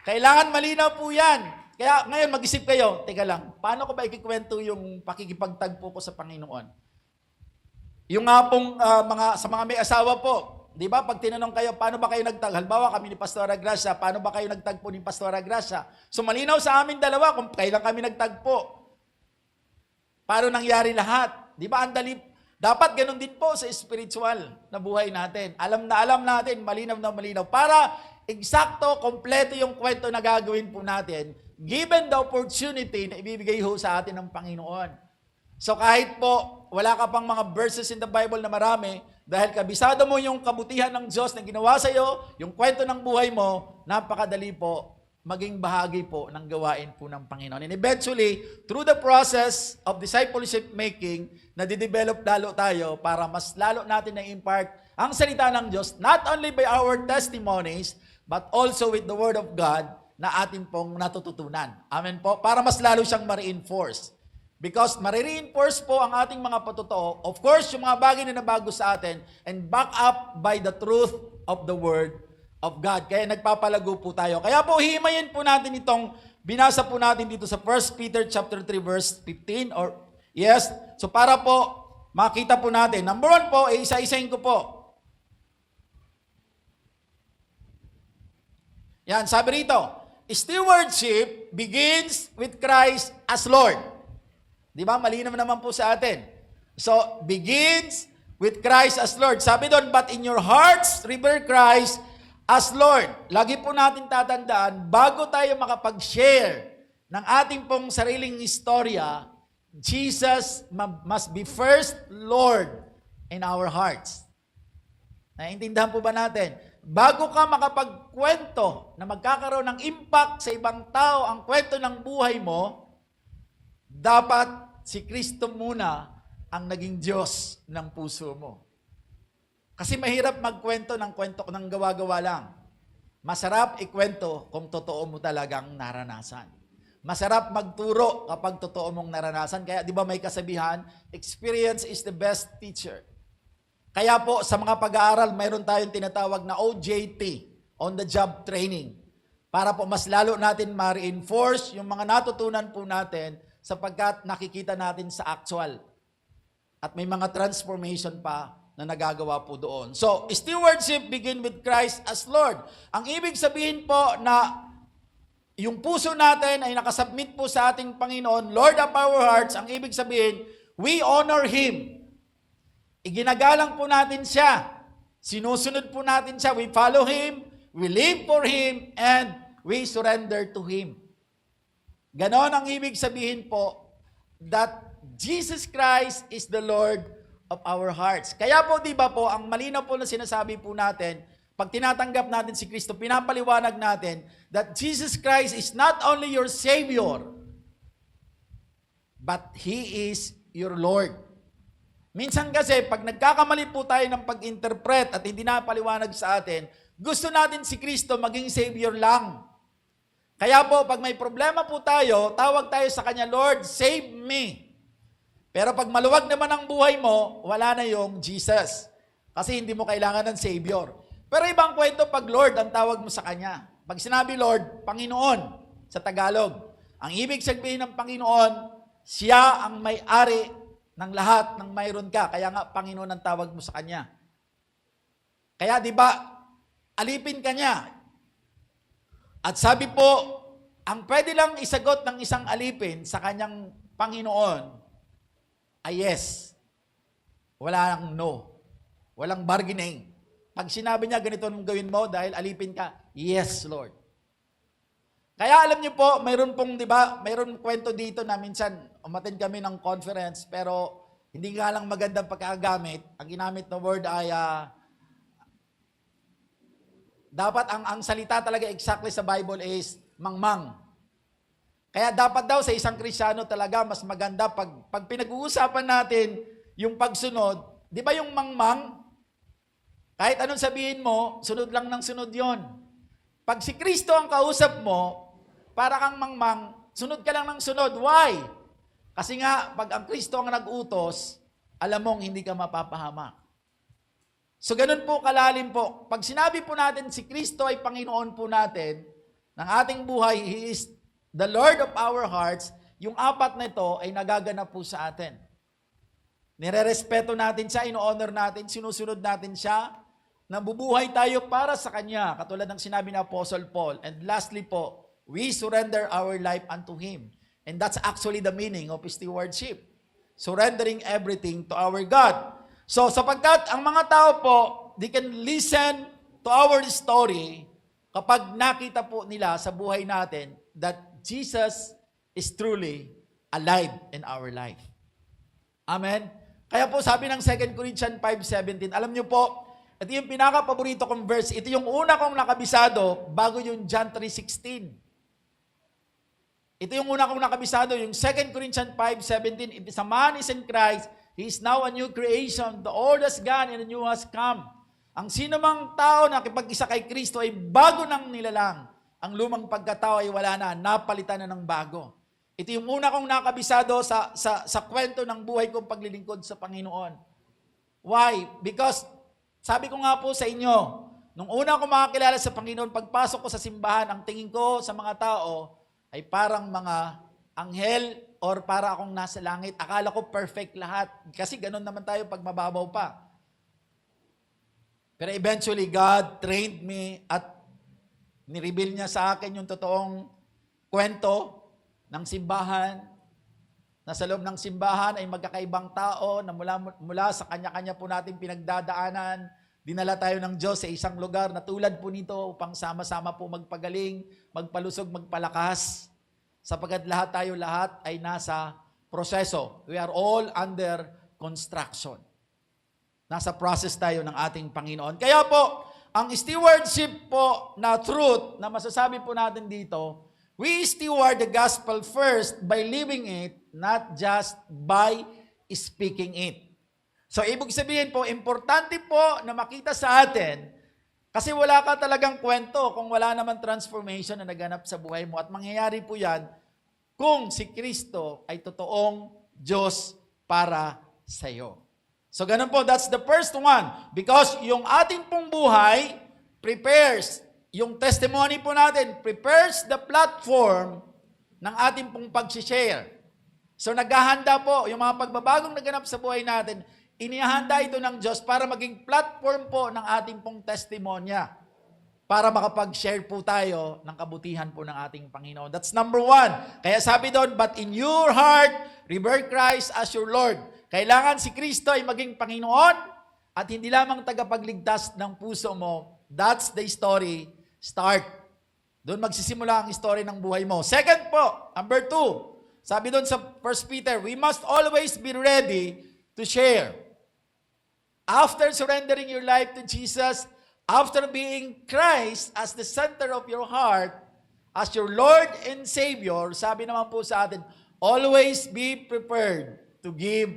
Kailangan malinaw po yan. Kaya ngayon mag-isip kayo, teka lang, paano ko ba ikikwento yung pakikipagtagpo ko sa Panginoon? Yung nga pong sa mga may asawa po, di ba? Pag tinanong kayo, paano ba kayo nagtagpo? Halimbawa kami ni Pastora Gracia, paano ba kayo nagtagpo ni Pastora Gracia? So malinaw sa amin dalawa kung kailan kami nagtagpo. Paano nangyari lahat? Di ba? Dapat ganun din po sa spiritual na buhay natin. Alam natin, malinaw na malinaw. Para eksakto, kompleto yung kwento na gagawin po natin, given the opportunity na ibibigay ho sa atin ng Panginoon. So kahit po, wala ka pang mga verses in the Bible na marami, dahil kabisado mo yung kabutihan ng Diyos na ginawa sa iyo, yung kwento ng buhay mo, napakadali po, maging bahagi po ng gawain po ng Panginoon. And eventually, through the process of discipleship making, nadidevelop lalo tayo para mas lalo natin na-impart ang salita ng Diyos, not only by our testimonies, but also with the Word of God na atin pong natututunan. Amen po? Para mas lalo siyang ma-reinforce. Because ma-reinforce po ang ating mga patotoo, of course, yung mga bagay na nabago sa atin, and back up by the truth of the Word of God. Kaya nagpapalago po tayo. Kaya po, himayin po natin itong binasa po natin dito sa 1 Peter chapter 3 verse 15. Yes? So para po, makita po natin. Number 1 po, isa-isahin ko po. Yan, sabi rito, stewardship begins with Christ as Lord. Di ba? Malinaw naman po sa atin. So, begins with Christ as Lord. Sabi doon, but in your hearts, revere Christ as Lord. Lagi po natin tatandaan, bago tayo makapag-share ng ating pong sariling istorya, Jesus must be first Lord in our hearts. Naiintindihan po ba natin? Bago ka makapagkwento na magkakaroon ng impact sa ibang tao ang kwento ng buhay mo, dapat si Kristo muna ang naging Diyos ng puso mo. Kasi mahirap magkwento ng gawa-gawa lang. Masarap ikwento kung totoo mo talagang naranasan. Masarap magturo kapag totoo mong naranasan. Kaya di ba may kasabihan, experience is the best teacher. Kaya po, sa mga pag-aaral, mayroon tayong tinatawag na OJT, on-the-job training, para po mas lalo natin ma-reinforce yung mga natutunan po natin sapagkat nakikita natin sa actual. At may mga transformation pa na nagagawa po doon. So, stewardship begin with Christ as Lord. Ang ibig sabihin po na yung puso natin ay nakasubmit po sa ating Panginoon, Lord of our hearts, ang ibig sabihin, we honor Him. Iginagalang po natin siya. Sinusunod po natin siya. We follow Him, we live for Him, and we surrender to Him. Ganon ang ibig sabihin po, that Jesus Christ is the Lord of our hearts. Kaya po, di ba po, ang malinaw po na sinasabi po natin, pag tinatanggap natin si Kristo, pinapaliwanag natin that Jesus Christ is not only your Savior, but He is your Lord. Minsan kasi, pag nagkakamali po tayo ng pag-interpret at hindi napaliwanag sa atin, gusto natin si Kristo maging Savior lang. Kaya po, pag may problema po tayo, tawag tayo sa Kanya, Lord, save me. Pero pag maluwag naman ang buhay mo, wala na yung Jesus. Kasi hindi mo kailangan ng Savior. Pero ibang kwento pag Lord ang tawag mo sa Kanya. Pag sinabi Lord, Panginoon sa Tagalog. Ang ibig sabihin ng Panginoon, Siya ang may-ari ng lahat ng mayroon ka. Kaya nga, Panginoon ang tawag mo sa Kanya. Kaya di ba, alipin ka niya. At sabi po, ang pwede lang isagot ng isang alipin sa kanyang Panginoon ay yes. Walang no. Walang bargaining. Pag sinabi niya, ganito nung gawin mo dahil alipin ka, yes, Lord. Kaya alam niyo po, mayroon pong, di ba, mayroon kwento dito na minsan umattend kami ng conference pero hindi nga lang magandang pagkagamit. Ang ginamit na word ay dapat ang salita talaga exactly sa Bible is mangmang. Kaya dapat daw sa isang Kristiyano talaga mas maganda pag pinag-uusapan natin yung pagsunod, di ba yung mangmang? Kahit anong sabihin mo, sunod lang ng sunod yon. Pag si Kristo ang kausap mo, para kang mangmang, sunod ka lang ng sunod. Why? Kasi nga, pag ang Kristo ang nag-utos, alam mong hindi ka mapapahamak. So ganun po kalalim po. Pag sinabi po natin si Kristo ay Panginoon po natin, ng ating buhay, He is the Lord of our hearts, yung apat na ito ay nagaganap po sa atin. Nire-respeto natin siya, ino-honor natin, sinusunod natin siya, nabubuhay tayo para sa Kanya, katulad ng sinabi ni Apostle Paul. And lastly po, we surrender our life unto Him. And that's actually the meaning of stewardship. Surrendering everything to our God. So, sapagkat ang mga tao po, they can listen to our story kapag nakita po nila sa buhay natin that Jesus is truly alive in our life. Amen? Kaya po sabi ng 2 Corinthians 5:17, alam niyo po, ito yung pinaka-paborito kong verse, ito yung una kong nakabisado bago yung John 3:16. Ito yung una kong nakabisado, yung 2 Corinthians 5:17, if a man is in Christ, he is now a new creation. The old has gone and the new has come. Ang sino mang tao na kipag-isa kay Kristo ay bago nang nilalang. Ang lumang pagkatao ay wala na, napalitan na ng bago. Ito yung una kong nakabisado sa kwento ng buhay kong paglilingkod sa Panginoon. Why? Because, sabi ko nga po sa inyo, nung una ko makakilala sa Panginoon, pagpasok ko sa simbahan, ang tingin ko sa mga tao ay parang mga anghel or para akong nasa langit. Akala ko perfect lahat. Kasi ganun naman tayo pag mababaw pa. Pero eventually, God trained me at nireveal niya sa akin yung totoong kwento ng simbahan, na sa loob ng simbahan ay magkakaibang tao na mula sa kanya-kanya po natin pinagdadaanan. Dinala tayo ng Diyos sa isang lugar na tulad po nito upang sama-sama po magpagaling, magpalusog, magpalakas. Sapagkat lahat ay nasa proseso. We are all under construction. Nasa process tayo ng ating Panginoon. Kaya po, ang stewardship po na truth na masasabi po natin dito, we steward the gospel first by living it, not just by speaking it. So, ibig sabihin po, importante po na makita sa atin, kasi wala ka talagang kwento kung wala naman transformation na naganap sa buhay mo. At mangyayari po yan kung si Kristo ay totoong Diyos para sa iyo. So ganun po, that's the first one. Because yung ating pong buhay prepares, yung testimony po natin, prepares the platform ng ating pong pag-share. So naghahanda po, yung mga pagbabagong naganap sa buhay natin, inihanda ito ng Diyos para maging platform po ng ating pong testimonya. Para makapag-share po tayo ng kabutihan po ng ating Panginoon. That's number one. Kaya sabi doon, but in your heart, revere Christ as your Lord. Kailangan si Kristo ay maging Panginoon at hindi lamang tagapagligtas ng puso mo. That's the story. Start Doon magsisimula ang story ng buhay mo. Second po, number 2, sabi doon sa 1 Peter, we must always be ready to share. After surrendering your life to Jesus, after being Christ as the center of your heart, as your Lord and Savior, sabi naman po sa atin, always be prepared to give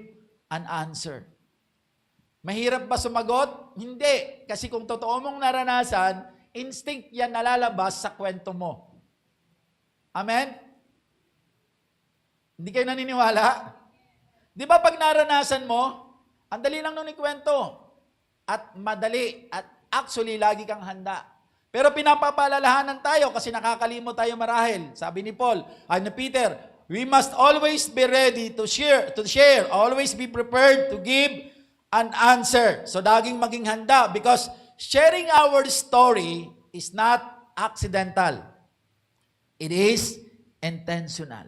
an answer. Mahirap ba sumagot? Hindi. Kasi kung totoo mong naranasan, instinct yan nalalabas sa kwento mo. Amen? Hindi kayo naniniwala? Di ba pag naranasan mo, ang dali lang nung ikwento. At madali. At actually, lagi kang handa. Pero pinapapalalahanan tayo kasi nakakalimot tayo marahil. Sabi ni Paul, ni Peter, we must always be ready to share, always be prepared to give an answer. So, daging maging handa because sharing our story is not accidental. It is intentional.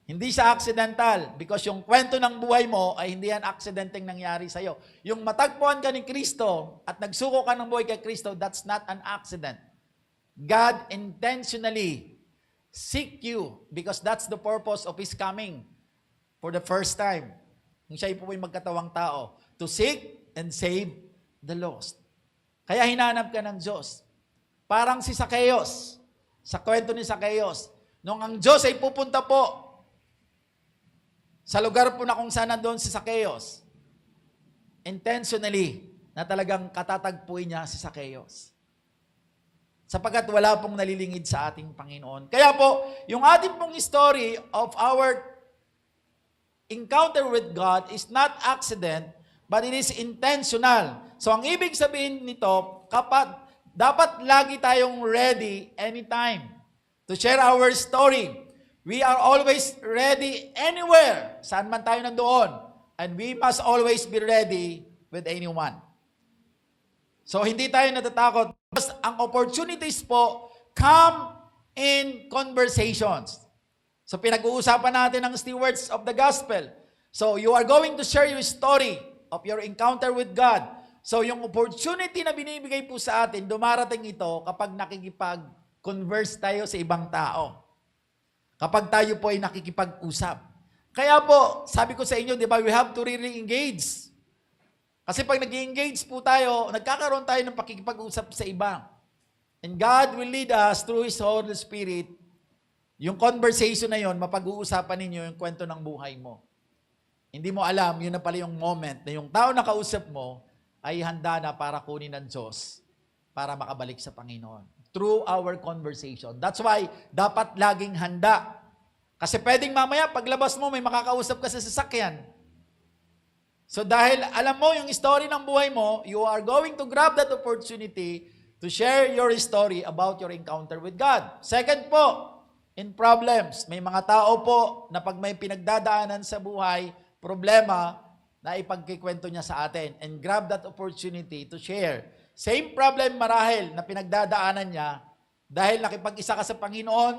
Hindi siya accidental because yung kwento ng buhay mo ay hindi yan accidenteng nangyari sa'yo. Yung matagpuan ka ni Kristo at nagsuko ka ng buhay kay Kristo, that's not an accident. God intentionally seek you because that's the purpose of His coming for the first time. Kung siya po ay magkatawang tao, to seek and save the lost. Kaya hinanap ka ng Diyos. Parang si Zacchaeus, sa kwento ni Zacchaeus, nung ang Diyos ay pupunta po sa lugar po na kung saan nandoon si Zacchaeus, intentionally, na talagang katatagpuin niya si Zacchaeus. Sapagkat wala pong nalilingid sa ating Panginoon. Kaya po, yung ating pong story of our encounter with God is not accident, but it is intentional. So, ang ibig sabihin nito, dapat lagi tayong ready anytime to share our story. We are always ready anywhere. Saan man tayo nandoon. And we must always be ready with anyone. So, hindi tayo natatakot. Because ang opportunities po come in conversations. So, pinag-uusapan natin ang stewards of the gospel. So, you are going to share your story of your encounter with God. So, yung opportunity na binibigay po sa atin, dumarating ito kapag nakikipag-converse tayo sa ibang tao. Kapag tayo po ay nakikipag-usap. Kaya po, sabi ko sa inyo, di ba, we have to really engage. Kasi pag nag-engage po tayo, nagkakaroon tayo ng pakikipag-usap sa iba. And God will lead us through His Holy Spirit. Yung conversation na yon, mapag-uusapan ninyo yung kwento ng buhay mo. Hindi mo alam, yun na pala yung moment na yung tao na kausap mo ay handa na para kunin ng Diyos para makabalik sa Panginoon. Through our conversation. That's why, dapat laging handa. Kasi pwedeng mamaya, paglabas mo, may makakausap ka sa sasakyan. So dahil alam mo yung story ng buhay mo, you are going to grab that opportunity to share your story about your encounter with God. Second po, in problems. May mga tao po na pag may pinagdadaanan sa buhay, problema, na ipagkikwento niya sa atin. And grab that opportunity to share. Same problem marahil na pinagdadaanan niya dahil nakipag-isa ka sa Panginoon,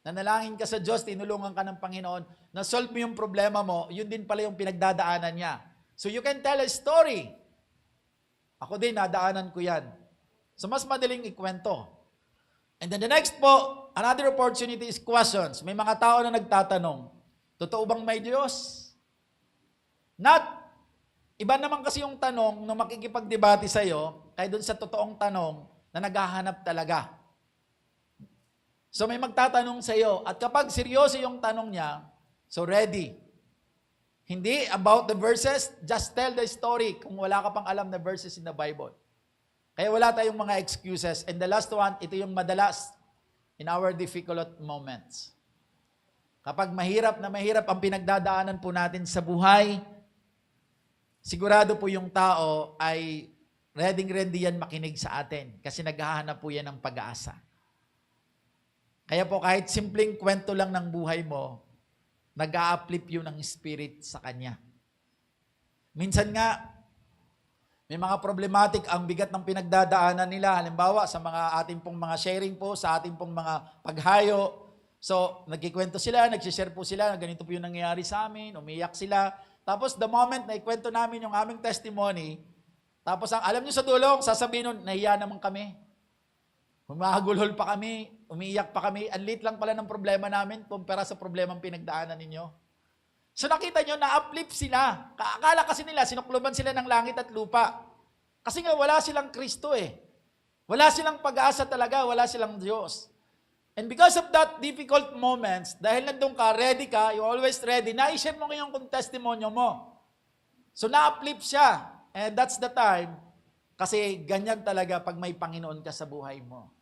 nanalangin ka sa Diyos, tinulungan ka ng Panginoon, na-solve mo yung problema mo, yun din pala yung pinagdadaanan niya. So you can tell a story. Ako din, nadaanan ko yan. So mas madaling ikwento. And then the next po, another opportunity is questions. May mga tao na nagtatanong, totoo bang may Diyos? Iba naman kasi yung tanong na makikipagdebate sa'yo, kaya dun sa totoong tanong na naghahanap talaga. So may magtatanong sa'yo, at kapag seryoso yung tanong niya, so ready. Hindi about the verses, just tell the story kung wala ka pang alam na verses in the Bible. Kaya wala tayong mga excuses. And the last one, ito yung madalas in our difficult moments. Kapag mahirap na mahirap ang pinagdadaanan po natin sa buhay, sigurado po yung tao ay ready yan makinig sa atin kasi naghahanap po yan ng pag-asa. Kaya po kahit simpleng kwento lang ng buhay mo, nag-a-uplift yun ng spirit sa kanya. Minsan nga, may mga problematic ang bigat ng pinagdadaanan nila. Halimbawa, sa mga ating pong mga sharing po, sa ating pong mga paghayo. So, nagkikwento sila, nagsishare po sila, ganito po yung nangyayari sa amin, umiyak sila. Tapos the moment na ikwento namin yung aming testimony, tapos ang alam nyo sa dulong, sasabihin nun, nahiya naman kami. Humahagulhol pa kami, umiiyak pa kami. Ang liit lang pala ng problema namin kumpara sa problemang pinagdaanan ninyo. So nakita nyo, na-uplift sila. Akala kasi nila, sinukluban sila ng langit at lupa. Kasi nga wala silang Kristo eh. Wala silang pag-asa talaga, wala silang Diyos. And because of that difficult moments, dahil nandun ka, ready ka, you're always ready, na-share mo ngayon kung testimonyo mo. So na-uplift siya. And that's the time, kasi ganyan talaga pag may Panginoon ka sa buhay mo.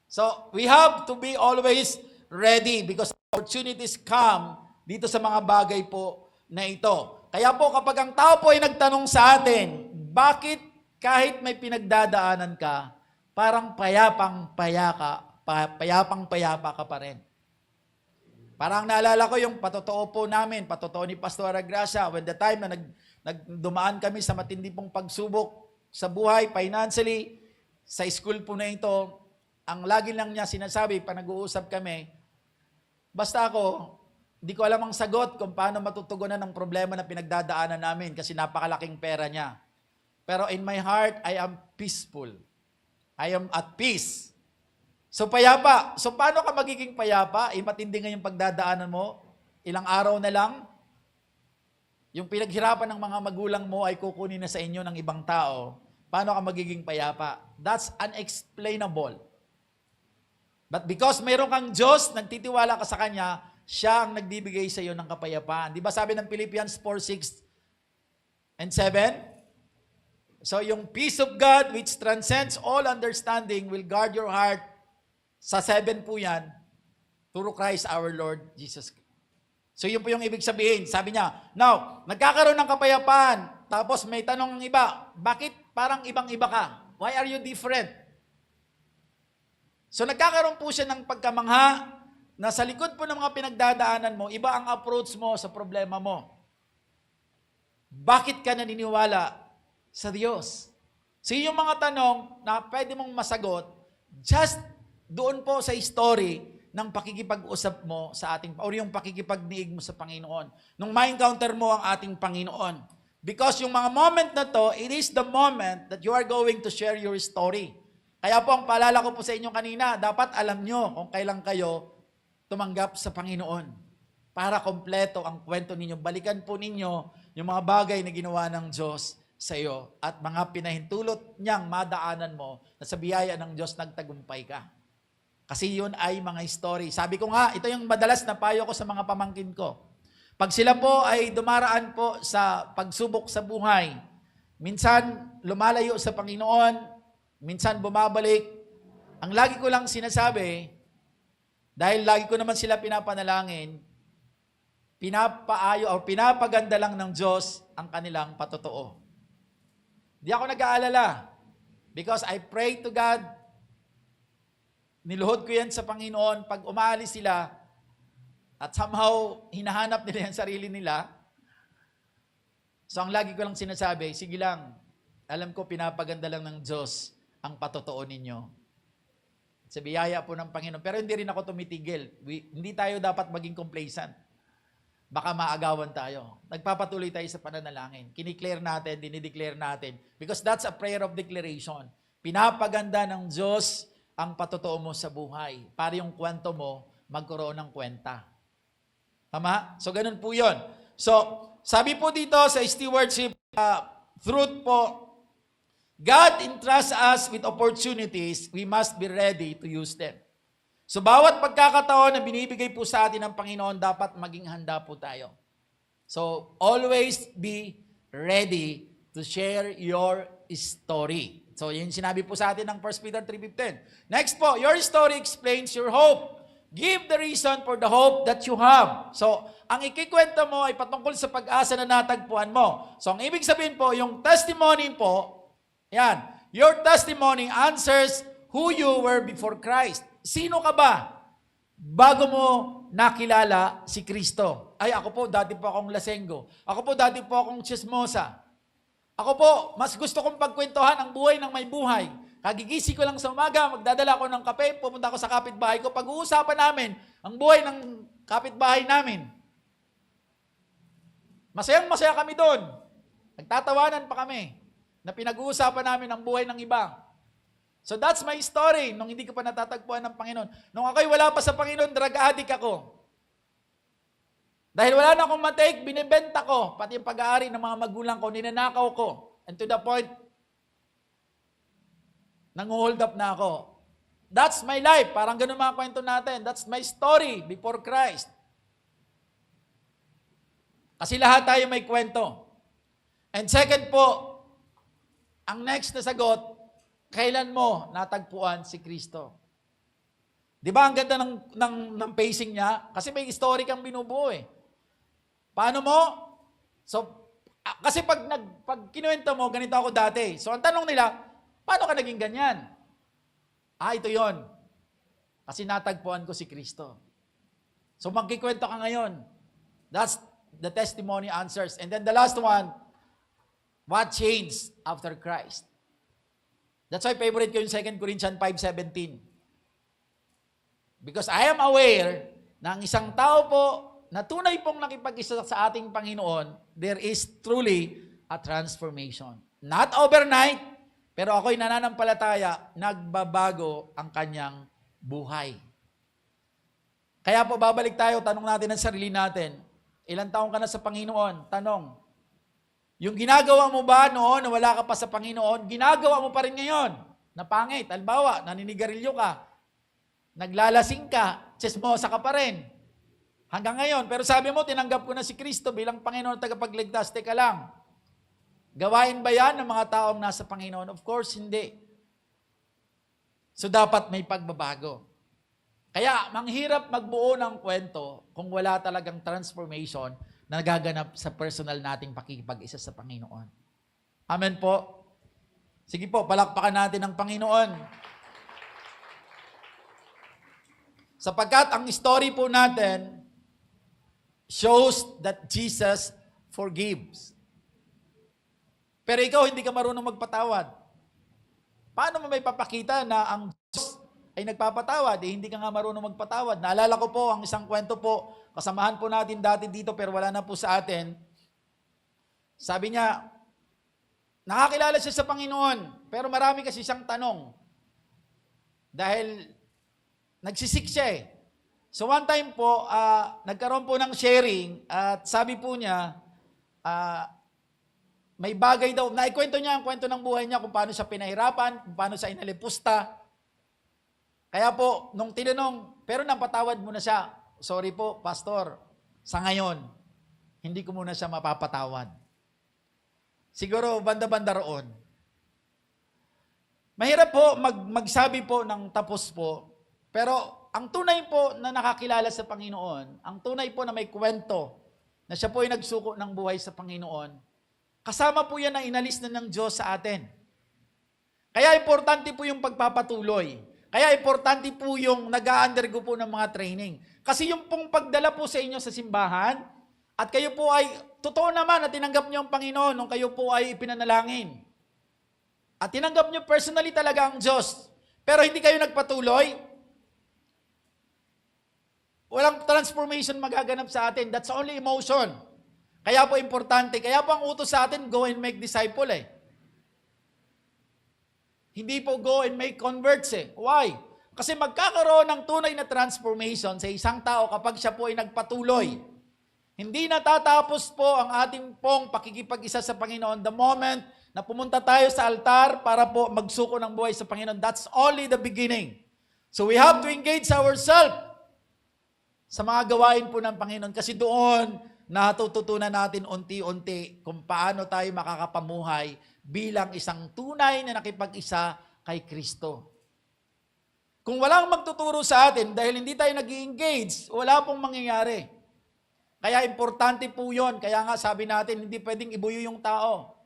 So, we have to be always ready because opportunities come dito sa mga bagay po na ito. Kaya po kapag ang tao po ay nagtanong sa atin, bakit kahit may pinagdadaanan ka, parang payapang-payapa ka pa rin? Parang naalala ko yung patotoo po namin, patotoo ni Pastor Agracia, when the time na nagdumaan kami sa matindi pong pagsubok sa buhay, financially, sa school po na ito, ang lagi lang niya sinasabi, pag nag-uusap kami, basta ako, di ko alam ang sagot kung paano matutugunan ang problema na pinagdadaanan namin kasi napakalaking pera niya. Pero in my heart, I am peaceful. I am at peace. So payapa. So paano ka magiging payapa? Matindi nga yung pagdadaanan mo. Ilang araw na lang, yung pinaghirapan ng mga magulang mo ay kukunin na sa inyo ng ibang tao. Paano ka magiging payapa? That's unexplainable. But because mayroon kang Diyos, nagtitiwala ka sa Kanya, siya ang nagbibigay sa iyo ng kapayapaan. Di ba sabi ng Philippians 4:6 and 7? So yung peace of God which transcends all understanding will guard your heart. Sa 7 po yan, through Christ our Lord Jesus. So yun po yung ibig sabihin. Sabi niya, now, nagkakaroon ng kapayapaan, tapos may tanong ng iba, bakit parang ibang-iba ka? Why are you different? So nagkakaroon po siya ng pagkamangha na sa likod po ng mga pinagdadaanan mo, iba ang approach mo sa problema mo. Bakit ka naniniwala sa Diyos? So yung mga tanong na pwede mong masagot, just doon po sa story ng pakikipag-usap mo sa ating, or yung pakikipagniig mo sa Panginoon. Nung ma-encounter mo ang ating Panginoon. Because yung mga moment na to, it is the moment that you are going to share your story. Kaya po ang paalala ko po sa inyo kanina, dapat alam nyo kung kailan kayo tumanggap sa Panginoon. Para kompleto ang kwento ninyo. Balikan po ninyo yung mga bagay na ginawa ng Diyos sa iyo at mga pinahintulot niyang madaanan mo na sa biyaya ng Diyos nagtagumpay ka. Kasi yun ay mga story. Sabi ko nga, ito yung madalas na payo ko sa mga pamangkin ko. Pag sila po ay dumaraan po sa pagsubok sa buhay, minsan lumalayo sa Panginoon, minsan bumabalik. Ang lagi ko lang sinasabi, dahil lagi ko naman sila pinapanalangin, pinapaayo o pinapaganda lang ng Diyos ang kanilang patotoo. Di ako nag-aalala because I pray to God, niluhod ko yan sa Panginoon, pag umaalis sila at somehow hinahanap nila yung sarili nila, so ang lagi ko lang sinasabi, sige lang, alam ko pinapaganda lang ng Diyos ang patotoo ninyo. Sa biyaya po ng Panginoon. Pero hindi rin ako tumitigil. Hindi tayo dapat maging complacent. Baka maagawan tayo. Nagpapatuloy tayo sa pananalangin. Kiniclear natin, dinideclare natin. Because that's a prayer of declaration. Pinapaganda ng Diyos ang patotoo mo sa buhay. Para yung kwento mo, magkaroon ng kwenta. Tama? So, ganun po yun. So, sabi po dito sa stewardship, truth po, God entrusts us with opportunities, we must be ready to use them. So bawat pagkakataon na binibigay po sa atin ng Panginoon, dapat maging handa po tayo. So always be ready to share your story. So yun sinabi po sa atin ng 1 Peter 3:15. Next po, your story explains your hope. Give the reason for the hope that you have. So, ang ikikwento mo ay patungkol sa pag-asa na natagpuan mo. So, ang ibig sabihin po, yung testimony po, yan. Your testimony answers who you were before Christ. Sino ka ba bago mo nakilala si Kristo? Ay, ako po, dati po akong lasenggo. Ako po, dati po akong chismosa. Ako po, mas gusto kong pagkwentuhan ang buhay ng may buhay. Kagigising ko lang sa umaga, magdadala ako ng kape, pumunta ako sa kapitbahay ko, pag-uusapan namin ang buhay ng kapitbahay namin. Masayang-masaya kami doon. Nagtatawanan pa kami na pinag-uusapan namin ang buhay ng iba. So that's my story. Nung hindi ko pa natatagpuan ng Panginoon. Nung ako'y wala pa sa Panginoon, drug addict ako. Dahil wala na akong matake, binibenta ko. Pati yung pag-aari ng mga magulang ko, ninanakaw ko. And to the point, nang-hold up na ako. That's my life. Parang ganun mga kwento natin. That's my story before Christ. Kasi lahat tayo may kwento. And second po, ang next na sagot, kailan mo natagpuan si Kristo? Di ba ang ganda ng pacing niya? Kasi may story kang binubuo eh. Paano mo? So, kasi pag kinuwento mo, ganito ako dati. So, ang tanong nila, paano ka naging ganyan? Ito yon. Kasi natagpuan ko si Kristo. So, magkikwento ka ngayon. That's the testimony answers. And then the last one, what changed after Christ? That's why favorite ko yung 2 Corinthians 5:17. Because I am aware na ang isang tao po na tunay pong nakipag-isa sa ating Panginoon, there is truly a transformation. Not overnight, pero ako'y nananampalataya, nagbabago ang kanyang buhay. Kaya po babalik tayo, tanong natin ang sarili natin, ilang taong ka na sa Panginoon? Tanong, yung ginagawa mo ba noon na wala ka pa sa Panginoon, ginagawa mo pa rin ngayon na pangit? Halimbawa, naninigarilyo ka, naglalasing ka, tsismosa ka pa rin. Hanggang ngayon. Pero sabi mo, tinanggap ko na si Kristo bilang Panginoon at tagapagligtas. Teka lang. Gawain ba yan ng mga taong nasa Panginoon? Of course, hindi. So, dapat may pagbabago. Kaya, manghirap magbuo ng kwento kung wala talagang transformation na nagaganap sa personal nating pakikipag-isa sa Panginoon. Amen po. Sige po, palakpakan natin ang Panginoon. Sapagkat ang story po natin shows that Jesus forgives. Pero ikaw hindi ka marunong magpatawad. Paano mo may papakita na ang Diyos ay nagpapatawad? Hindi ka nga marunong magpatawad. Naalala ko po ang isang kwento po, kasamahan po natin dati dito pero wala na po sa atin. Sabi niya, nakakilala siya sa Panginoon, pero marami kasi siyang tanong. Dahil nagsisik siya eh. So one time po, nagkaroon po ng sharing at sabi po niya, may bagay daw, naikwento niya ang kwento ng buhay niya kung paano siya pinahirapan, kung paano siya inalipusta. Kaya po, nung tinanong, pero napatawad mo na siya. Sorry po, Pastor, sa ngayon, hindi ko muna siya mapapatawad. Siguro, banda-banda roon. Mahirap po magsabi po ng tapos po, pero ang tunay po na nakakilala sa Panginoon, ang tunay po na may kwento, na siya po ay nagsuko ng buhay sa Panginoon, kasama po yan na inalis na ng Diyos sa atin. Kaya importante po yung pagpapatuloy. Kaya importante po yung nag-undergo po ng mga training. Kasi yung pong pagdala po sa inyo sa simbahan, at kayo po ay, totoo naman na tinanggap niyo ang Panginoon nung kayo po ay ipinanalangin. At tinanggap niyo personally talaga ang Diyos. Pero hindi kayo nagpatuloy, walang transformation magaganap sa atin. That's only emotion. Kaya po importante. Kaya po ang utos sa atin, go and make disciple eh. Hindi po go and make converts eh. Why? Kasi magkakaroon ng tunay na transformation sa isang tao kapag siya po ay nagpatuloy. Hindi natatapos po ang ating pong pakikipag-isa sa Panginoon the moment na pumunta tayo sa altar para po magsuko ng buhay sa Panginoon. That's only the beginning. So we have to engage ourselves sa mga gawain po ng Panginoon kasi doon natututunan natin unti-unti kung paano tayo makakapamuhay bilang isang tunay na nakipag-isa kay Kristo. Kung walang magtuturo sa atin dahil hindi tayo nag-engage, wala pong mangyayari. Kaya importante po yun. Kaya nga sabi natin, hindi pwedeng ibuyo yung tao.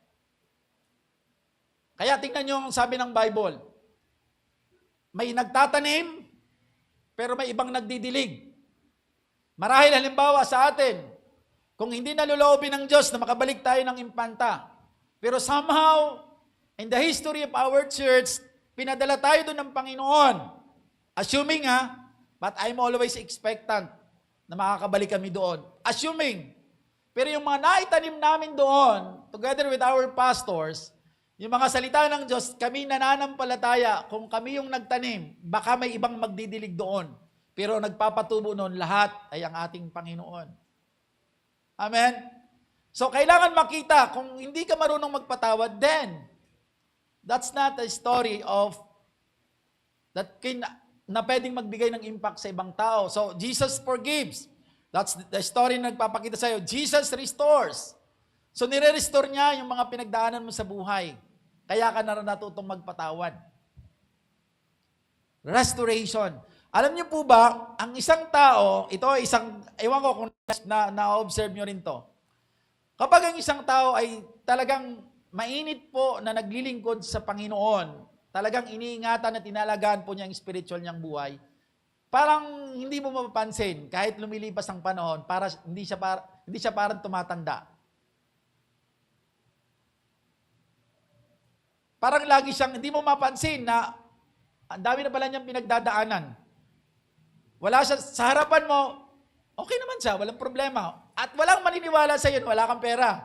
Kaya tingnan nyo ang sabi ng Bible. May nagtatanim, pero may ibang nagdidilig. Marahil halimbawa sa atin, kung hindi naluloobin ng Diyos na makabalik tayo ng impanta, pero somehow, in the history of our church, pinadala tayo doon ng Panginoon. Assuming but I'm always expectant na makakabalik kami doon. Assuming. Pero yung mga naitanim namin doon, together with our pastors, Yung mga salita ng Diyos, kami nananampalataya, kung kami yung nagtanim, baka may ibang magdidilig doon. Pero nagpapatubo noon, lahat ay ang ating Panginoon. Amen? So, kailangan makita, kung hindi ka marunong magpatawad, then, that's not a story of, na pwedeng magbigay ng impact sa ibang tao. So, Jesus forgives. That's the story na nagpapakita sa'yo. Jesus restores. So, nire-restore niya yung mga pinagdaanan mo sa buhay. Kaya ka na natutong magpatawad. Restoration. Alam niyo po ba, ang isang tao, ito ay ewan ko kung na-observe niyo rin to. Kapag ang isang tao ay talagang mainit po na naglilingkod sa Panginoon, talagang iniingatan at inalagaan po niya ang spiritual niyang buhay, parang hindi mo mapapansin, kahit lumilipas ang panahon, hindi siya parang tumatanda. Parang lagi siyang, hindi mo mapansin na ang dami na pala niyang pinagdadaanan. Wala siya, sa harapan mo, okay naman siya, walang problema. At walang maniniwala sa iyo, wala kang pera.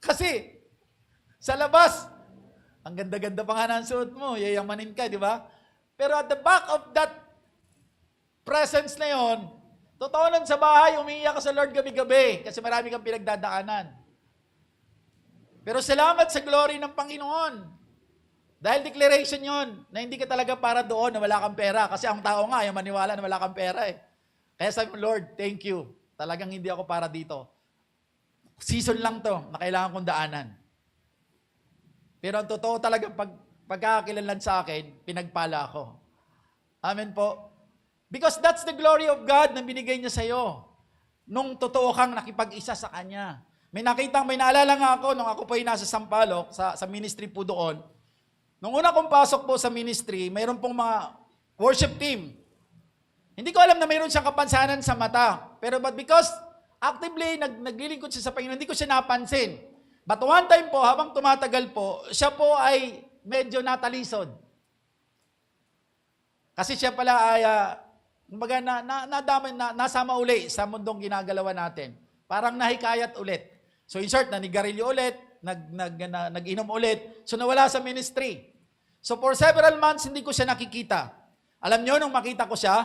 Kasi, sa labas, ang ganda-ganda pa nga ng suot mo, yayamanin ka, di ba? Pero at the back of that presence na yon, totoo nun sa bahay, umiiyak ka sa Lord gabi-gabi kasi marami kang pinagdadaanan. Pero salamat sa glory ng Panginoon. Dahil declaration yon na hindi ka talaga para doon na wala kang pera. Kasi ang tao nga, ayaw maniwala na wala kang pera eh. Kaya sabi mo, Lord, thank you. Talagang hindi ako para dito. Season lang to na kailangan kong daanan. Pero ang totoo talaga, pagkakakilanlan sa akin, pinagpala ako. Amen po. Because that's the glory of God na binigay niya sa'yo. Nung totoo kang nakipag-isa sa Kanya. May naalala nga ako, nung ako po ay nasa Sampaloc, sa ministry po doon. Nung una kong pasok po sa ministry, mayroon pong mga worship team. Hindi ko alam na mayroon siyang kapansanan sa mata. Pero but because actively naglilingkod siya sa Panginoon, hindi ko siya napansin. But one time po, habang tumatagal po, siya po ay medyo natalisod. Kasi siya pala ay, kumbaga, nasama uli sa mundong ginagalawan natin. Parang nahikayat ulit. So in short, nanigarilyo ulit, nag-inom ulit, so nawala sa ministry. So for several months, hindi ko siya nakikita. Alam nyo, nung makita ko siya,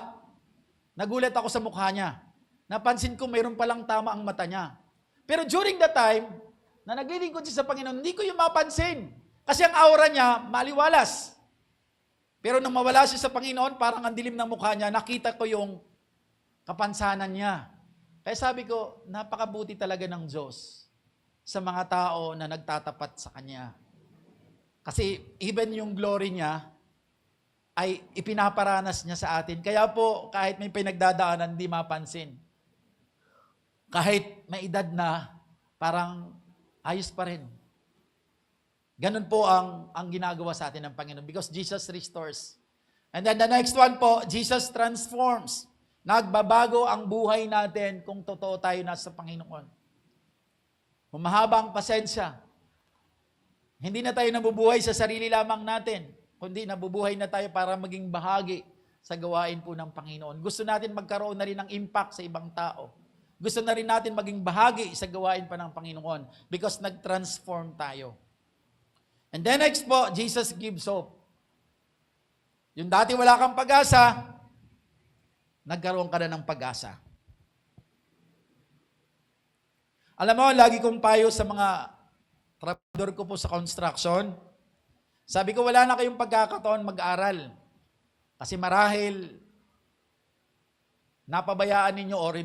nagulat ako sa mukha niya. Napansin ko mayroon palang tama ang mata niya. Pero during the time, na naglilingkod siya sa Panginoon, hindi ko yung mapansin. Kasi ang aura niya, maliwalas. Pero nung mawala siya sa Panginoon, parang ang dilim ng mukha niya, nakita ko yung kapansanan niya. Kaya sabi ko, napakabuti talaga ng Diyos sa mga tao na nagtatapat sa Kanya. Kasi even yung glory niya ay ipinaparanas niya sa atin. Kaya po, kahit may pinagdadaanan, hindi mapansin. Kahit may edad na, parang ayos pa rin. Ganun po ang ginagawa sa atin ng Panginoon because Jesus restores. And then the next one po, Jesus transforms. Nagbabago ang buhay natin kung totoo tayo nasa Panginoon. Humahaba ang pasensya. Hindi na tayo nabubuhay sa sarili lamang natin, kundi nabubuhay na tayo para maging bahagi sa gawain po ng Panginoon. Gusto natin magkaroon na rin ng impact sa ibang tao. Gusto na rin natin maging bahagi sa gawain pa ng Panginoon because nag-transform tayo. And then next po, Jesus gives hope. Yung dati wala kang pag-asa, nagkaroon ka na ng pag-asa. Alam mo, lagi kong payo sa mga trabador ko po sa construction, sabi ko, wala na kayong pagkakataon mag-aral. Kasi marahil, napabayaan ninyo or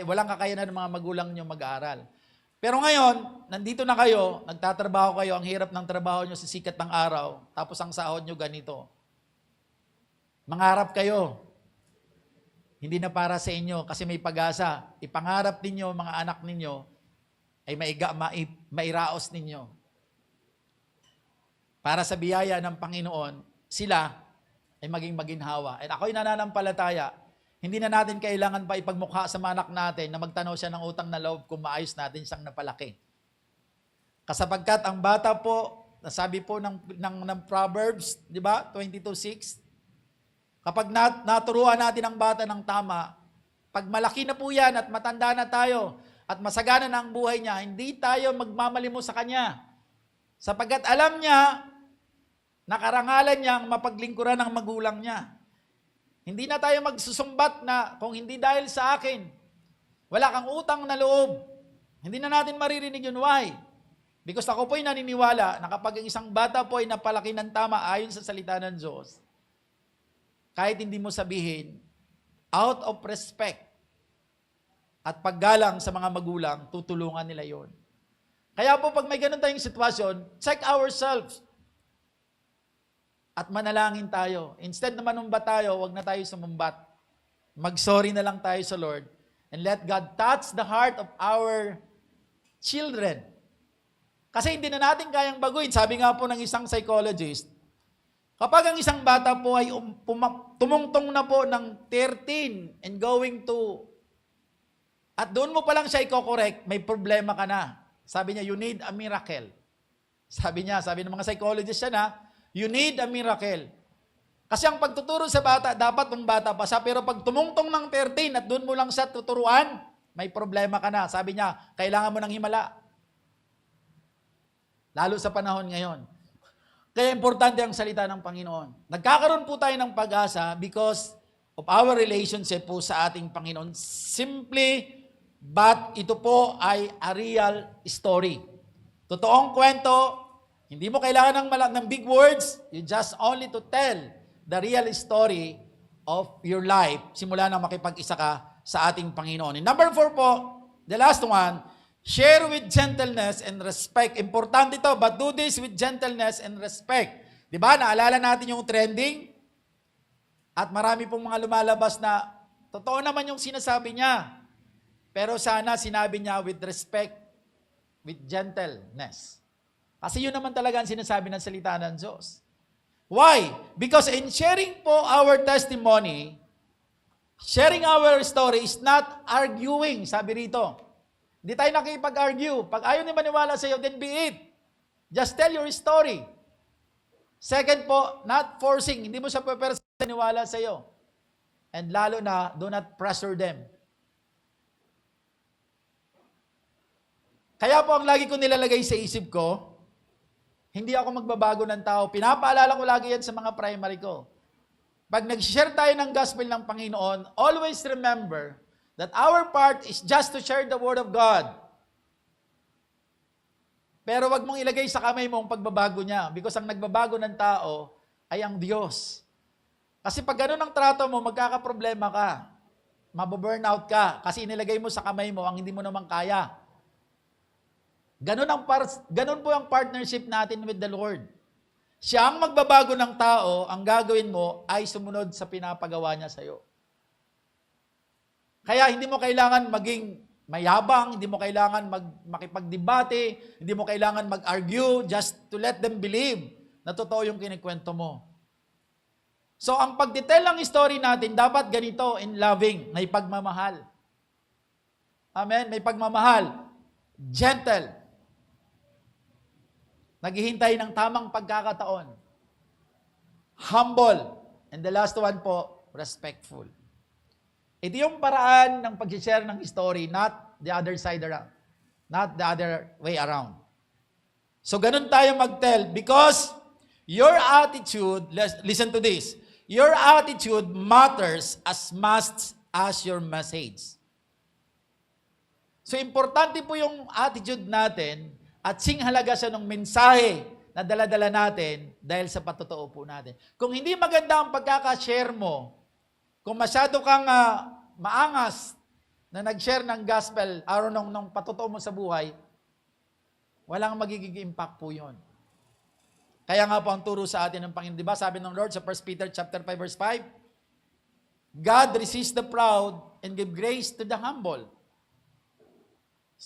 walang kakayanan ng mga magulang nyo mag-aral. Pero ngayon, nandito na kayo, nagtatrabaho kayo, ang hirap ng trabaho nyo sa sikat ng araw, tapos ang sahod nyo ganito. Mangarap kayo. Hindi na para sa inyo kasi may pag-asa. Ipangarap ninyo, mga anak ninyo, ay mairaos ninyo. Para sa biyaya ng Panginoon, sila ay maging maginhawa. At ako'y nananampalataya, hindi na natin kailangan pa ipagmukha sa anak natin na magtanaw siya ng utang na loob kung maayos natin siyang napalaki. Kasapagkat ang bata po, nasabi po ng Proverbs, di ba? 22:6, kapag naturuan natin ang bata ng tama, pag malaki na po yan at matanda na tayo, at masagana na ang buhay niya, hindi tayo magmamalimos sa kanya. Sapagkat alam niya, nakarangalan niyang mapaglingkuran ng magulang niya. Hindi na tayo magsusumbat na kung hindi dahil sa akin, wala kang utang na loob. Hindi na natin maririnig yun. Why? Because ako po'y naniniwala na kapag ang isang bata po'y napalaki ng tama ayon sa salita ng Diyos, kahit hindi mo sabihin, out of respect at paggalang sa mga magulang, tutulungan nila yon. Kaya po pag may ganun tayong sitwasyon, check ourselves at manalangin tayo. Instead na manumbat tayo, wag na tayo sumumbat. Mag-sorry na lang tayo sa Lord and let God touch the heart of our children. Kasi hindi na natin kayang baguhin. Sabi nga po ng isang psychologist, kapag ang isang bata po ay tumungtong na po ng 13 and going to, at doon mo pa lang siya i-correct, may problema ka na. Sabi niya, you need a miracle. Sabi ng mga psychologist siya na, you need a miracle. Kasi ang pagtuturo sa bata, dapat ng bata pa siya, pero pag tumungtong ng 13 at doon mo lang siya tuturuan, may problema ka na. Sabi niya, kailangan mo ng himala. Lalo sa panahon ngayon. Kaya importante ang salita ng Panginoon. Nagkakaroon po tayo ng pag-asa because of our relationship po sa ating Panginoon. Simply, but ito po ay a real story. Totoong kwento, hindi mo kailangan ng big words, you just only to tell the real story of your life, simula na makipag-isa ka sa ating Panginoon. And number 4 po, the last one, share with gentleness and respect. Importante ito, but do this with gentleness and respect. Diba, naalala natin yung trending? At marami pong mga lumalabas na, totoo naman yung sinasabi niya. Pero sana sinabi niya with respect, with gentleness. Kasi yun naman talaga ang sinasabi ng salita ng Diyos. Why? Because in sharing po our testimony, sharing our story is not arguing, sabi rito. Hindi tayo nakipag-argue. Pag ayaw niya maniwala sa iyo, then be it. Just tell your story. Second po, not forcing. Hindi mo siya pwede maniwala sa iyo. And lalo na, do not pressure them. Kaya po ang lagi ko nilalagay sa isip ko, hindi ako magbabago ng tao. Pinapaalala ko lagi yan sa mga primary ko. Pag nag-share tayo ng gospel ng Panginoon, always remember that our part is just to share the Word of God. Pero wag mong ilagay sa kamay mo ang pagbabago niya because ang nagbabago ng tao ay ang Diyos. Kasi pag ganun ang trato mo, magkakaproblema ka. Mababurnout ka kasi inilagay mo sa kamay mo ang hindi mo naman kaya. Ganun po ang partnership natin with the Lord. Siya ang magbabago ng tao, ang gagawin mo ay sumunod sa pinapagawa niya sa iyo. Kaya hindi mo kailangan maging mayabang, hindi mo kailangan makipagdebate, hindi mo kailangan mag-argue just to let them believe na totoo yung kinikwento mo. So ang pagdetail ng story natin, dapat ganito, in loving, may pagmamahal. Amen? May pagmamahal. Gentle. Naghihintay ng tamang pagkakataon. Humble. And the last one po, respectful. Ito yung paraan ng pag-share ng story, not the other side around. Not the other way around. So ganun tayo mag-tell because your attitude, listen to this, your attitude matters as much as your message. So importante po yung attitude natin at singhalaga siya ng mensahe na dala-dala natin dahil sa patotoo po natin. Kung hindi maganda ang pagkakashare mo, kung masyado kang maangas na nag-share ng gospel araw nung patotoo mo sa buhay, walang magiging impact po yun. Kaya nga po ang turo sa atin ng Panginoon, di ba? Sabi ng Lord sa 1 Peter chapter 5 verse 5, God resists the proud and give grace to the humble.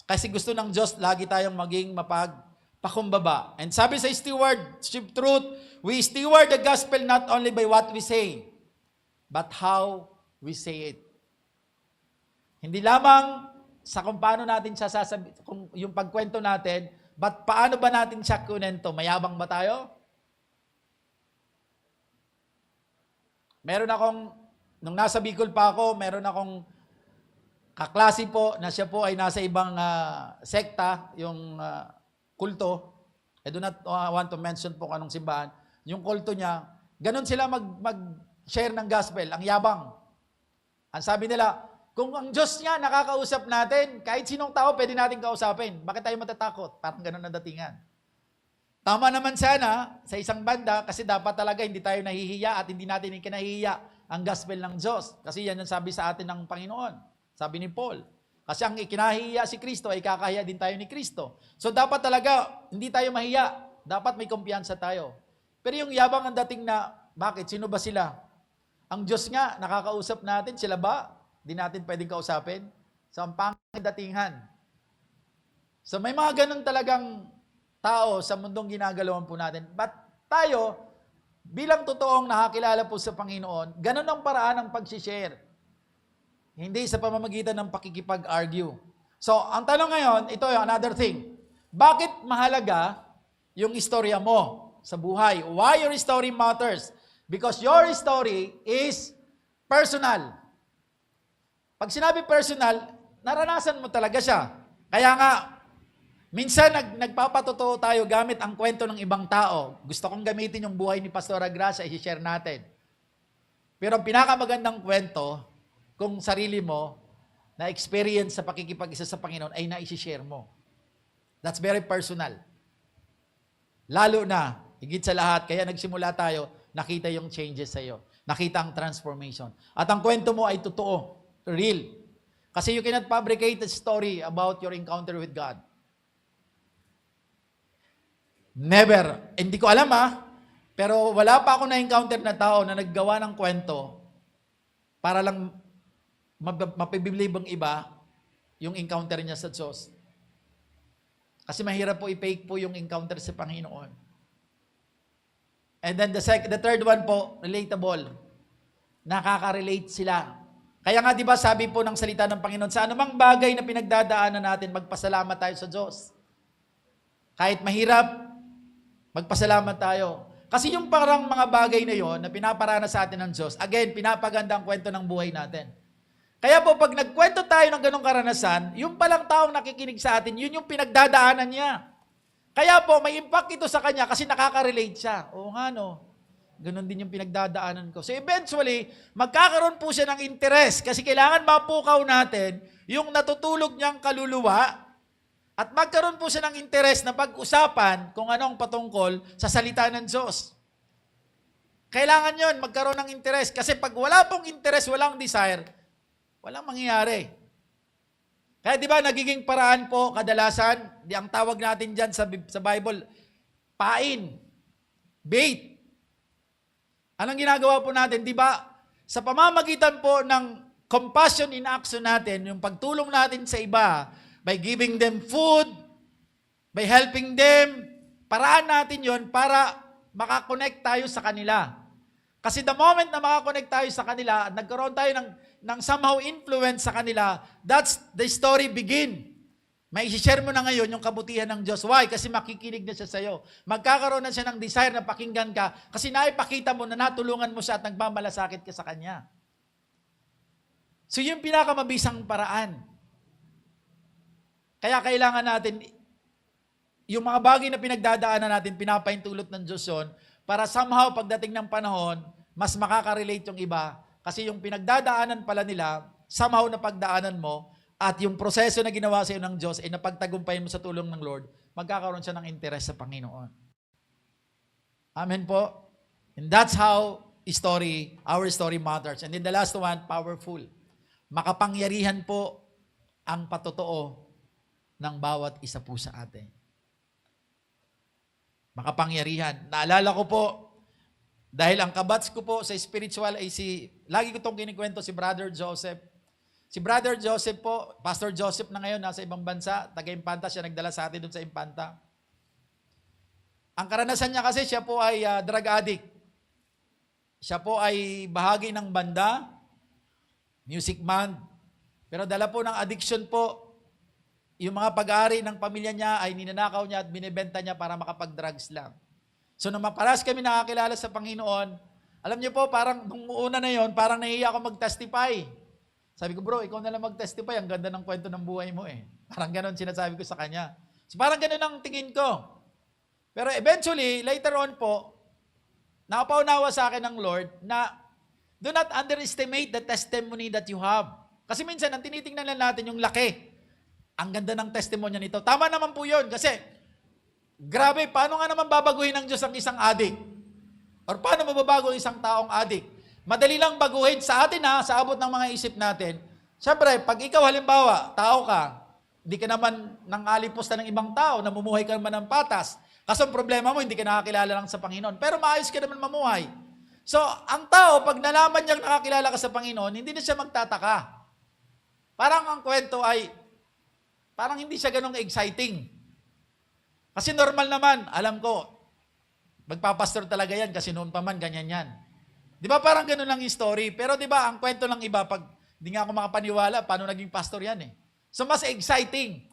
Kasi gusto ng Diyos, lagi tayong maging mapagpakumbaba. And sabi sa stewardship truth, we steward the gospel not only by what we say, but how we say it. Hindi lamang sa kung paano natin siya kung yung pagkwento natin, but paano ba natin siya kunento? Mayabang ba tayo? Meron akong, nung nasa Bicol pa ako, meron akong kaklase po na siya po ay nasa ibang sekta, yung kulto. I do not want to mention po kung anong simbahan. Yung kulto niya, ganun sila mag-share ng gospel, ang yabang. Ang sabi nila, kung ang Diyos niya nakakausap natin, kahit sinong tao pwede natin kausapin. Bakit tayo matatakot? Parang ganun ang datingan. Tama naman sana sa isang banda kasi dapat talaga hindi tayo nahihiya at hindi natin ikinahihiya ang gospel ng Diyos. Kasi yan ang sabi sa atin ng Panginoon. Sabi ni Paul. Kasi ang ikinahihiya si Kristo ay kakahiya din tayo ni Kristo. So dapat talaga hindi tayo mahiya. Dapat may kumpiyansa tayo. Pero yung yabang ang dating na, bakit? Sino ba sila? Ang Diyos nga, nakakausap natin. Sila ba? Di natin pwedeng kausapin. So, ang pangit datingan. So, may mga ganun talagang tao sa mundong ginagalawan po natin. But tayo, bilang totoong nakakilala po sa Panginoon, ganun ang paraan ng pag-share. Hindi sa pamamagitan ng pakikipag-argue. So, ang tanong ngayon, ito yung another thing. Bakit mahalaga yung istorya mo sa buhay? Why your story matters? Because your story is personal. Pag sinabi personal, naranasan mo talaga siya. Kaya nga, minsan nagpapatotoo tayo gamit ang kwento ng ibang tao. Gusto kong gamitin yung buhay ni Pastora Gracia, i-share natin. Pero ang pinakamagandang kwento, kung sarili mo, na experience sa pakikipag-isa sa Panginoon, ay na-share mo. That's very personal. Lalo na, higit sa lahat, kaya nagsimula tayo, nakita yung changes sa iyo. Nakita ang transformation. At ang kwento mo ay totoo. Real. Kasi you cannot fabricate a story about your encounter with God. Never. Hindi ko alam pero wala pa ako na-encounter na tao na naggawa ng kwento para lang mapibiblib ang iba yung encounter niya sa Diyos. Kasi mahirap po i-fake po yung encounter sa Panginoon. And then the third one po, relatable. Nakaka-relate sila. Kaya nga 'di ba sabi po ng salita ng Panginoon, sa anumang bagay na pinagdadaanan natin, magpasalamat tayo sa Diyos. Kahit mahirap, magpasalamat tayo. Kasi yung parang mga bagay na yon na pinaparana sa atin ng Diyos, again, pinapaganda ang kwento ng buhay natin. Kaya po pag nagkwento tayo ng ganong karanasan, yung palang taong nakikinig sa atin, yun yung pinagdadaanan niya. Kaya po may impact ito sa kanya kasi nakaka-relate siya. Oo nga no. Ganon din yung pinagdadaanan ko. So eventually, magkakaroon po siya ng interest kasi kailangan mapukaw natin yung natutulog niyang kaluluwa at magkaroon po siya ng interest na pag-usapan kung anong patungkol sa salita ng Diyos. Kailangan yon magkaroon ng interest kasi pag wala pong interest, walang desire, walang mangyayari. Kaya di ba nagiging paraan po kadalasan, ang tawag natin dyan sa Bible, pain, bait. Anong ginagawa po natin? Di ba? Sa pamamagitan po ng compassion in action natin, yung pagtulong natin sa iba, by giving them food, by helping them, paraan natin yon para makakonect tayo sa kanila. Kasi the moment na makakonect tayo sa kanila, at nagkaroon tayo ng somehow influence sa kanila, that's the story begin. May i-share mo na ngayon yung kabutihan ng Diyos. Why? Kasi makikinig na siya sa'yo. Magkakaroon na siya ng desire na pakinggan ka kasi naipakita mo na natulungan mo siya at nagmamalasakit ka sa Kanya. So yung pinakamabisang paraan. Kaya kailangan natin, yung mga bagay na pinagdadaanan natin, pinapaintulot ng Diyos yun, para somehow pagdating ng panahon, mas makaka-relate yung iba. Kasi yung pinagdadaanan pala nila, somehow na pagdaanan mo, at yung proseso na ginawa sa iyo ng Diyos ay napagtagumpayan mo sa tulong ng Lord, magkakaroon siya ng interes sa Panginoon. Amen po? And that's how our story matters. And then the last one, powerful. Makapangyarihan po ang patotoo ng bawat isa po sa atin. Makapangyarihan. Naalala ko po, dahil ang kabats ko po sa spiritual ay lagi ko itong kinikwento si Brother Joseph. Si Brother Joseph po, Pastor Joseph na ngayon, nasa ibang bansa, taga-Impanta, siya nagdala sa atin doon sa Impanta. Ang karanasan niya kasi, siya po ay drug addict. Siya po ay bahagi ng banda, music man. Pero dala po ng addiction po, yung mga pag-aari ng pamilya niya ay ninanakaw niya at binibenta niya para makapag-drugs lang. So nung maparas kami nakakilala sa Panginoon, alam niyo po, parang nung una na yon, parang nahihiya ako mag-testify. Sabi ko, bro, ikaw na lang mag-testify. Ang ganda ng kwento ng buhay mo eh. Parang ganon sinasabi ko sa kanya. So parang ganon ang tingin ko. Pero eventually, later on po, napaunawa sa akin ng Lord na do not underestimate the testimony that you have. Kasi minsan, ang tinitingnan lang natin yung laki. Ang ganda ng testimonya nito. Tama naman po yun kasi grabe, paano nga naman babaguhin ng Diyos ang isang adik? Or paano mababago ang isang taong adik? Madali lang baguhin sa atin sa abot ng mga isip natin. Siyempre, pag ikaw halimbawa, tao ka, di ka naman nang alipusta ng ibang tao, namumuhay ka naman ng patas. Kaso ang problema mo, hindi ka nakakilala lang sa Panginoon. Pero maayos ka naman mamuhay. So, ang tao, pag nalaman niyang nakakilala ka sa Panginoon, hindi na siya magtataka. Parang ang kwento ay, parang hindi siya ganong exciting. Kasi normal naman, alam ko, magpapastor talaga yan kasi noon pa man, ganyan yan. Di ba parang ganon lang yung story? Pero di ba, ang kwento ng iba, pag di nga ako makapaniwala, paano naging pastor yan eh. So, mas exciting.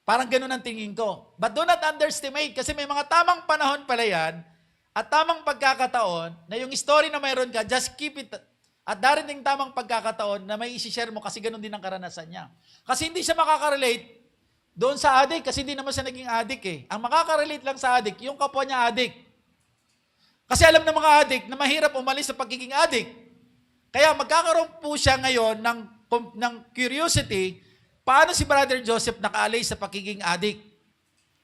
Parang ganon ang tingin ko. But do not underestimate kasi may mga tamang panahon pala yan at tamang pagkakataon na yung story na mayroon ka, just keep it. At darating tamang pagkakataon na may isi-share mo kasi ganon din ang karanasan niya. Kasi hindi siya makaka-relate doon sa adik kasi hindi naman siya naging adik eh. Ang makaka-relate lang sa adik, yung kapwa niya adik. Kasi alam ng mga adik na mahirap umalis sa pagiging adik. Kaya magkakaroon po siya ngayon ng curiosity, paano si Brother Joseph nakaalay sa pagiging adik?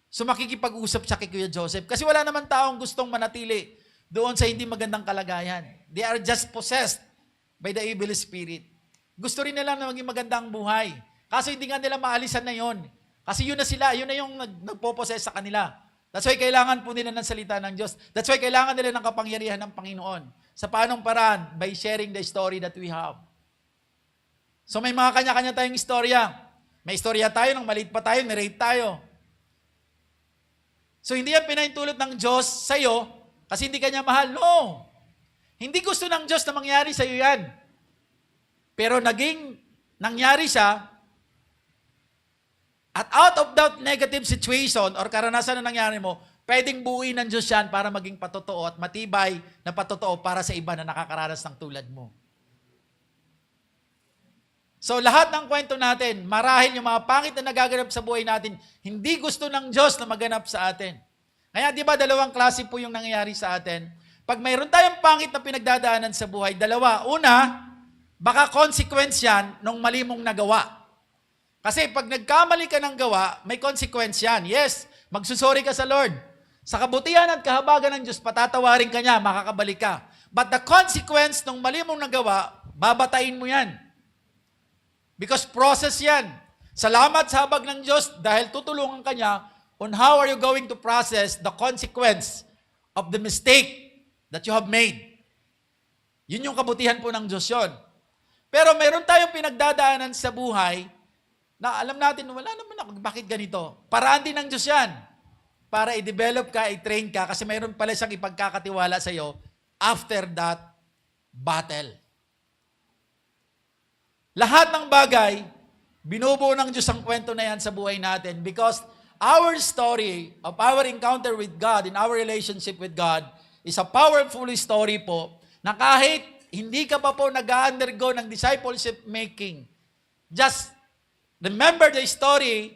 So makikipag-usap siya kay Kuya Joseph. Kasi wala naman taong gustong manatili doon sa hindi magandang kalagayan. They are just possessed by the evil spirit. Gusto rin nila na maging magandang buhay. Kaso hindi nga nila maalisan na yon. Kasi yun na sila, yun na yung nagpo-possess sa kanila. That's why kailangan po nila ng salita ng Diyos. That's why kailangan nila ng kapangyarihan ng Panginoon. Sa paanong paraan? By sharing the story that we have. So may mga kanya-kanya tayong istorya. May istorya tayo, nang maliit pa tayo, narrate tayo. So hindi yan pinaintulot ng Diyos sa'yo kasi hindi ka niya mahal. No! Hindi gusto ng Diyos na mangyari sa'yo yan. Pero nangyari siya at out of that negative situation or karanasan na nangyari mo, pwedeng buuin ng Diyos yan para maging patotoo at matibay na patotoo para sa iba na nakakaranas ng tulad mo. So lahat ng kwento natin, marahil yung mga pangit na nagaganap sa buhay natin, hindi gusto ng Diyos na maganap sa atin. Kaya di ba dalawang klase po yung nangyayari sa atin? Pag mayroon tayong pangit na pinagdadaanan sa buhay, dalawa. Una, baka consequence yan nung mali mong nagawa. Kasi pag nagkamali ka ng gawa, may consequence yan. Yes, magsusori ka sa Lord. Sa kabutihan at kahabagan ng Diyos, patatawarin ka niya, makakabalik ka. But the consequence nung mali mong nagawa, babatayin mo yan. Because process yan. Salamat sa habag ng Diyos dahil tutulungan ka niya on how are you going to process the consequence of the mistake that you have made. Yun yung kabutihan po ng Diyos yun. Pero meron tayong pinagdadaanan sa buhay na alam natin, wala naman ako, bakit ganito? Paraan din ng Diyos yan. Para i-develop ka, i-train ka, kasi mayroon pala siyang ipagkakatiwala sa iyo after that battle. Lahat ng bagay, binubuo ng Diyos ang kwento na yan sa buhay natin because our story of our encounter with God and our relationship with God is a powerful story po na kahit hindi ka pa po nag-undergo ng discipleship making, just remember the story,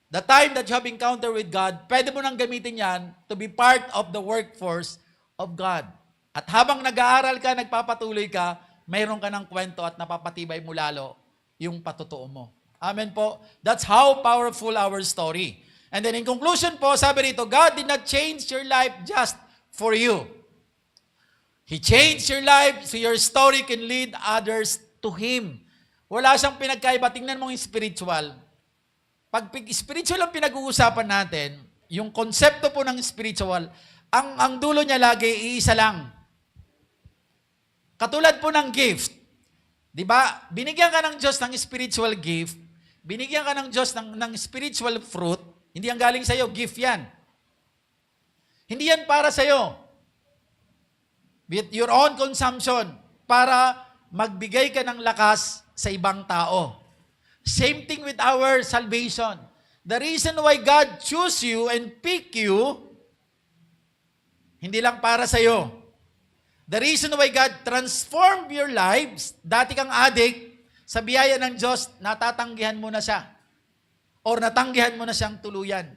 the time that you have encounter with God, pwede mo nang gamitin yan to be part of the workforce of God. At habang nag-aaral ka, nagpapatuloy ka, mayroon ka ng kwento at napapatibay mo lalo yung patotoo mo. Amen po. That's how powerful our story. And then in conclusion po, sabi rito, God did not change your life just for you. He changed your life so your story can lead others to Him. Wala siyang pinagkaiba. Tingnan mo yung spiritual. Pag spiritual ang pinag-uusapan natin, yung konsepto po ng spiritual, ang dulo niya lagi, iisa lang. Katulad po ng gift. Di ba? Binigyan ka ng Diyos ng spiritual gift. Binigyan ka ng Diyos ng spiritual fruit. Hindi yan galing sa'yo. Gift yan. Hindi yan para sa'yo. With your own consumption. Para magbigay ka ng lakas sa ibang tao. Same thing with our salvation. The reason why God choose you and pick you, hindi lang para sa'yo. The reason why God transformed your lives, dati kang addict, sa biyaya ng Diyos, natatanggihan mo na siya. Or natanggihan mo na siyang tuluyan.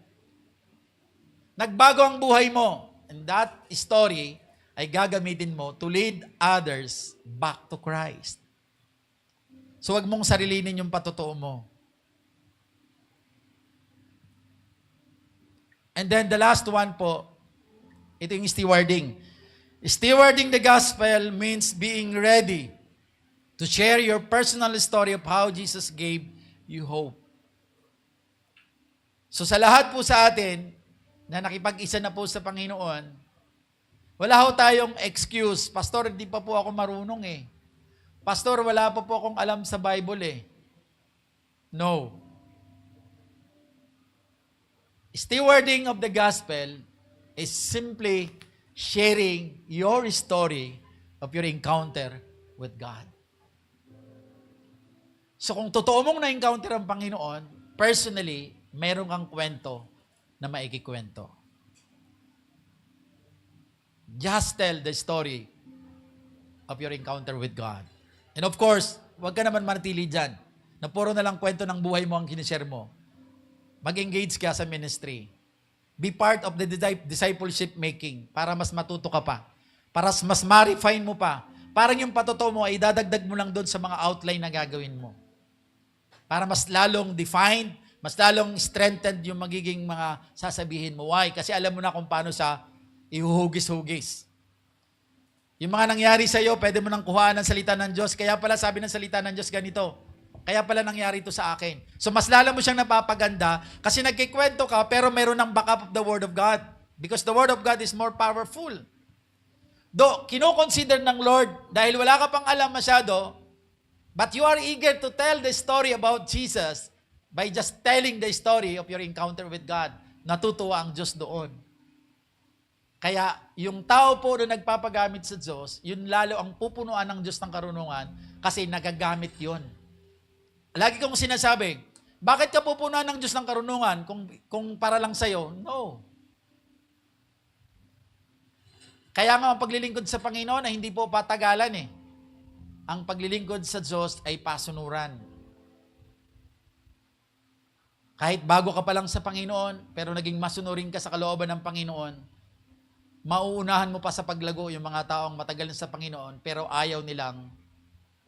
Nagbago ang buhay mo. And that story ay gagamitin mo to lead others back to Christ. So wag mong sarilinin yung patotoo mo. And then the last one po, ito yung stewarding. Stewarding the gospel means being ready to share your personal story of how Jesus gave you hope. So sa lahat po sa atin na nakipag-isa na po sa Panginoon, wala ho tayong excuse. Pastor, hindi pa po ako marunong eh. Pastor, wala pa po akong alam sa Bible eh. No. Stewarding of the gospel is simply sharing your story of your encounter with God. So kung totoo mong na-encounter ang Panginoon, personally, meron kang kwento na maikikwento. Just tell the story of your encounter with God. And of course, huwag ka naman manatili dyan na puro na lang kwento ng buhay mo ang kinishare mo. Mag-engage ka sa ministry. Be part of the discipleship making para mas matuto ka pa. Para mas ma-refine mo pa. Parang yung patotoo mo ay dadagdag mo lang doon sa mga outline na gagawin mo. Para mas lalong defined, mas lalong strengthened yung magiging mga sasabihin mo. Why? Kasi alam mo na kung paano sa ihuhugis-hugis. Yung mga nangyari sa iyo, pwede mo nang kuhaan ng salita ng Diyos. Kaya pala sabi ng salita ng Diyos ganito. Kaya pala nangyari ito sa akin. So mas lalo mo siyang napapaganda kasi nagkikwento ka pero meron ng backup of the Word of God. Because the Word of God is more powerful. Do, kino-consider ng Lord dahil wala ka pang alam masyado, but you are eager to tell the story about Jesus by just telling the story of your encounter with God. Natutuwa ang Diyos doon. Kaya yung tao po na nagpapagamit sa Diyos, yun lalo ang pupunuan ng Diyos ng karunungan kasi nagagamit yun. Lagi kong sinasabi, bakit ka pupunuan ng Diyos ng karunungan kung para lang sa'yo? No. Kaya nga ang paglilingkod sa Panginoon ay hindi po patagalan eh. Ang paglilingkod sa Diyos ay pasunuran. Kahit bago ka pa lang sa Panginoon, pero naging masunurin ka sa kalooban ng Panginoon, mauunahan mo pa sa paglago yung mga taong matagal na sa Panginoon pero ayaw nilang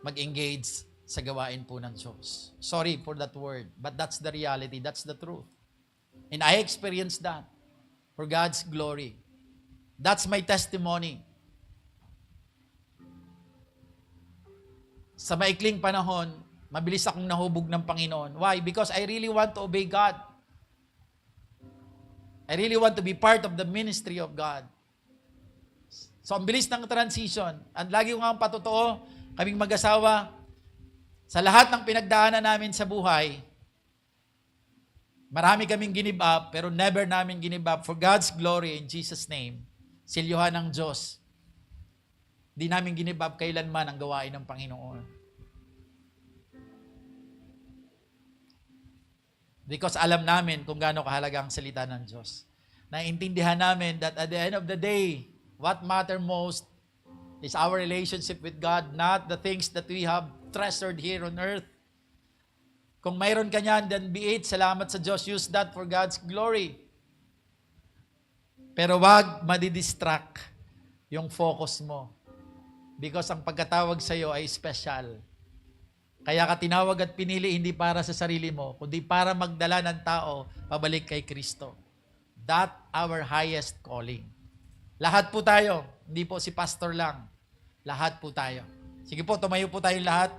mag-engage sa gawain po ng Diyos. Sorry for that word, but that's the reality, that's the truth. And I experienced that for God's glory. That's my testimony. Sa maikling panahon, mabilis akong nahubog ng Panginoon. Why? Because I really want to obey God. I really want to be part of the ministry of God. So, ang bilis ng transition. At lagi ko nga ang patotoo, kaming mag-asawa, sa lahat ng pinagdaanan namin sa buhay, marami kaming give up, pero never namin give up for God's glory in Jesus' name. Silyuhan ng Diyos. Di namin give up kailanman ang gawain ng Panginoon. Because alam namin kung gaano kahalaga ang salita ng Diyos. Naintindihan namin that at the end of the day, what matter most is our relationship with God, not the things that we have treasured here on earth. Kung mayroon ka niyan, then be it. Salamat sa Diyos. Use that for God's glory. Pero wag madidistract yung focus mo. Because ang pagkatawag sa iyo ay special. Kaya ka tinawag at pinili hindi para sa sarili mo, kundi para magdala ng tao pabalik kay Kristo. That our highest calling. Lahat po tayo, hindi po si pastor lang. Lahat po tayo. Sige po, tumayo po tayong lahat.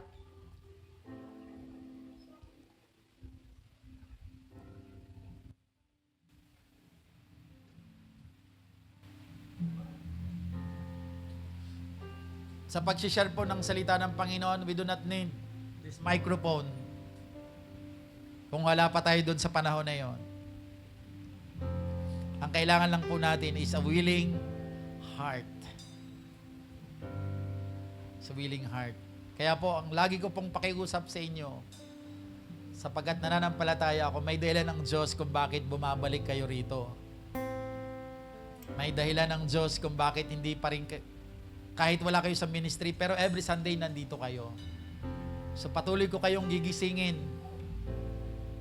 Sa pag-share po ng salita ng Panginoon, we do not need this microphone. Kung wala pa tayo doon sa panahon na yon. Ang kailangan lang po natin is a willing heart. Sa willing heart. Kaya po, ang lagi ko pong pakiusap sa inyo, sapagkat nananampalataya ako, may dahilan ng Diyos kung bakit bumabalik kayo rito. May dahilan ng Diyos kung bakit hindi pa rin, kahit wala kayo sa ministry, pero every Sunday nandito kayo. So patuloy ko kayong gigisingin.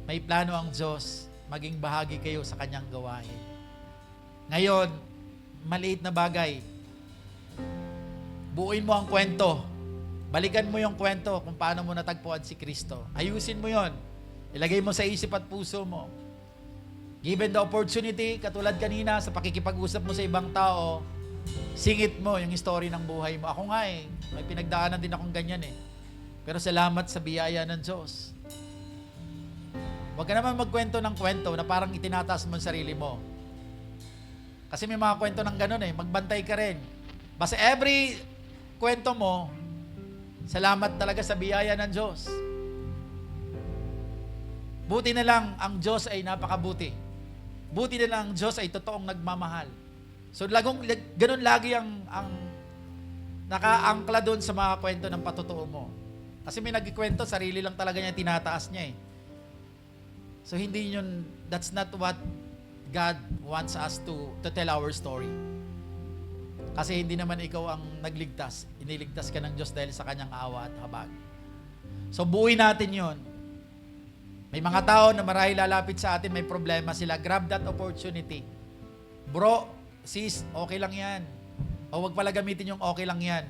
May plano ang Diyos, maging bahagi kayo sa kanyang gawain. Ngayon, maliit na bagay. Buuin mo ang kwento. Balikan mo yung kwento kung paano mo natagpuan si Kristo. Ayusin mo yon. Ilagay mo sa isip at puso mo. Given the opportunity, katulad kanina sa pakikipag-usap mo sa ibang tao, singit mo yung story ng buhay mo. Ako nga may pinagdaanan din akong ganyan Pero salamat sa biyaya ng Diyos. Huwag ka naman magkwento ng kwento na parang itinataas mo ang sarili mo. Kasi may mga kwento ng ganun magbantay ka rin. Basta every kwento mo, salamat talaga sa biyaya ng Diyos. Buti na lang ang Diyos ay napakabuti. Buti na lang ang Diyos ay totoong nagmamahal. So ganun lagi ang nakaangkla doon sa mga kwento ng patotoo mo. Kasi may nagkikwento, sarili lang talaga niya tinataas niya So hindi yun, that's not what God wants us to tell our story. Kasi hindi naman ikaw ang nagligtas. Iniligtas ka ng Diyos dahil sa kanyang awa at habag. So buuin natin yun. May mga tao na marahil lalapit sa atin, may problema sila. Grab that opportunity. Bro, sis, okay lang yan. O wag pala gamitin yung okay lang yan.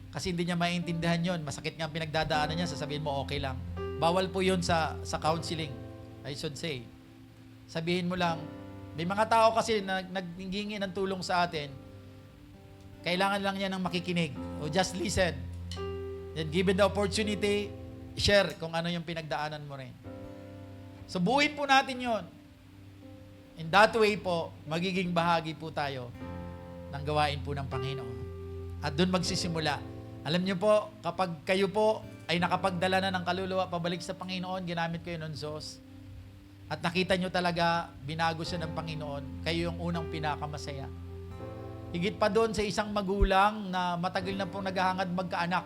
Kasi hindi niya maintindihan yun. Masakit nga ang pinagdadaanan niya, sasabihin mo okay lang. Bawal po yun sa counseling, I should say. Sabihin mo lang, may mga tao kasi na naghingi ng tulong sa atin, kailangan lang niya ng makikinig. O just listen. And given the opportunity, share kung ano yung pinagdaanan mo rin. So buuin po natin yon. In that way po, magiging bahagi po tayo ng gawain po ng Panginoon. At doon magsisimula. Alam niyo po, kapag kayo po ay nakapagdala na ng kaluluwa pabalik sa Panginoon, ginamit kayo ng Diyos. At nakita niyo talaga, binago siya ng Panginoon, kayo yung unang pinakamasaya. Higit pa doon sa isang magulang na matagal na pong naghahangad magkaanak.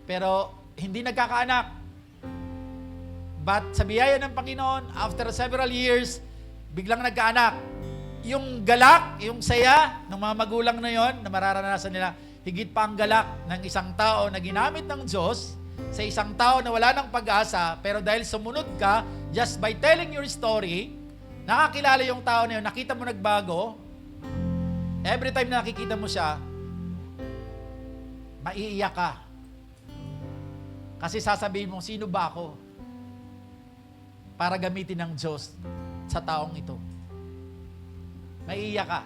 Pero hindi nagkakaanak. But sa biyaya ng Panginoon, after several years, biglang nagkaanak. Yung galak, yung saya ng mga magulang na yon na mararanasan nila, higit pa ang galak ng isang tao na ginamit ng Diyos sa isang tao na wala ng pag-asa, pero dahil sumunod ka, just by telling your story, nakakilala yung tao na yun, nakita mo nagbago, every time na nakikita mo siya, maiiyak ka. Kasi sasabihin mo, sino ba ako? Para gamitin ng Diyos sa taong ito. Maiiyak ka.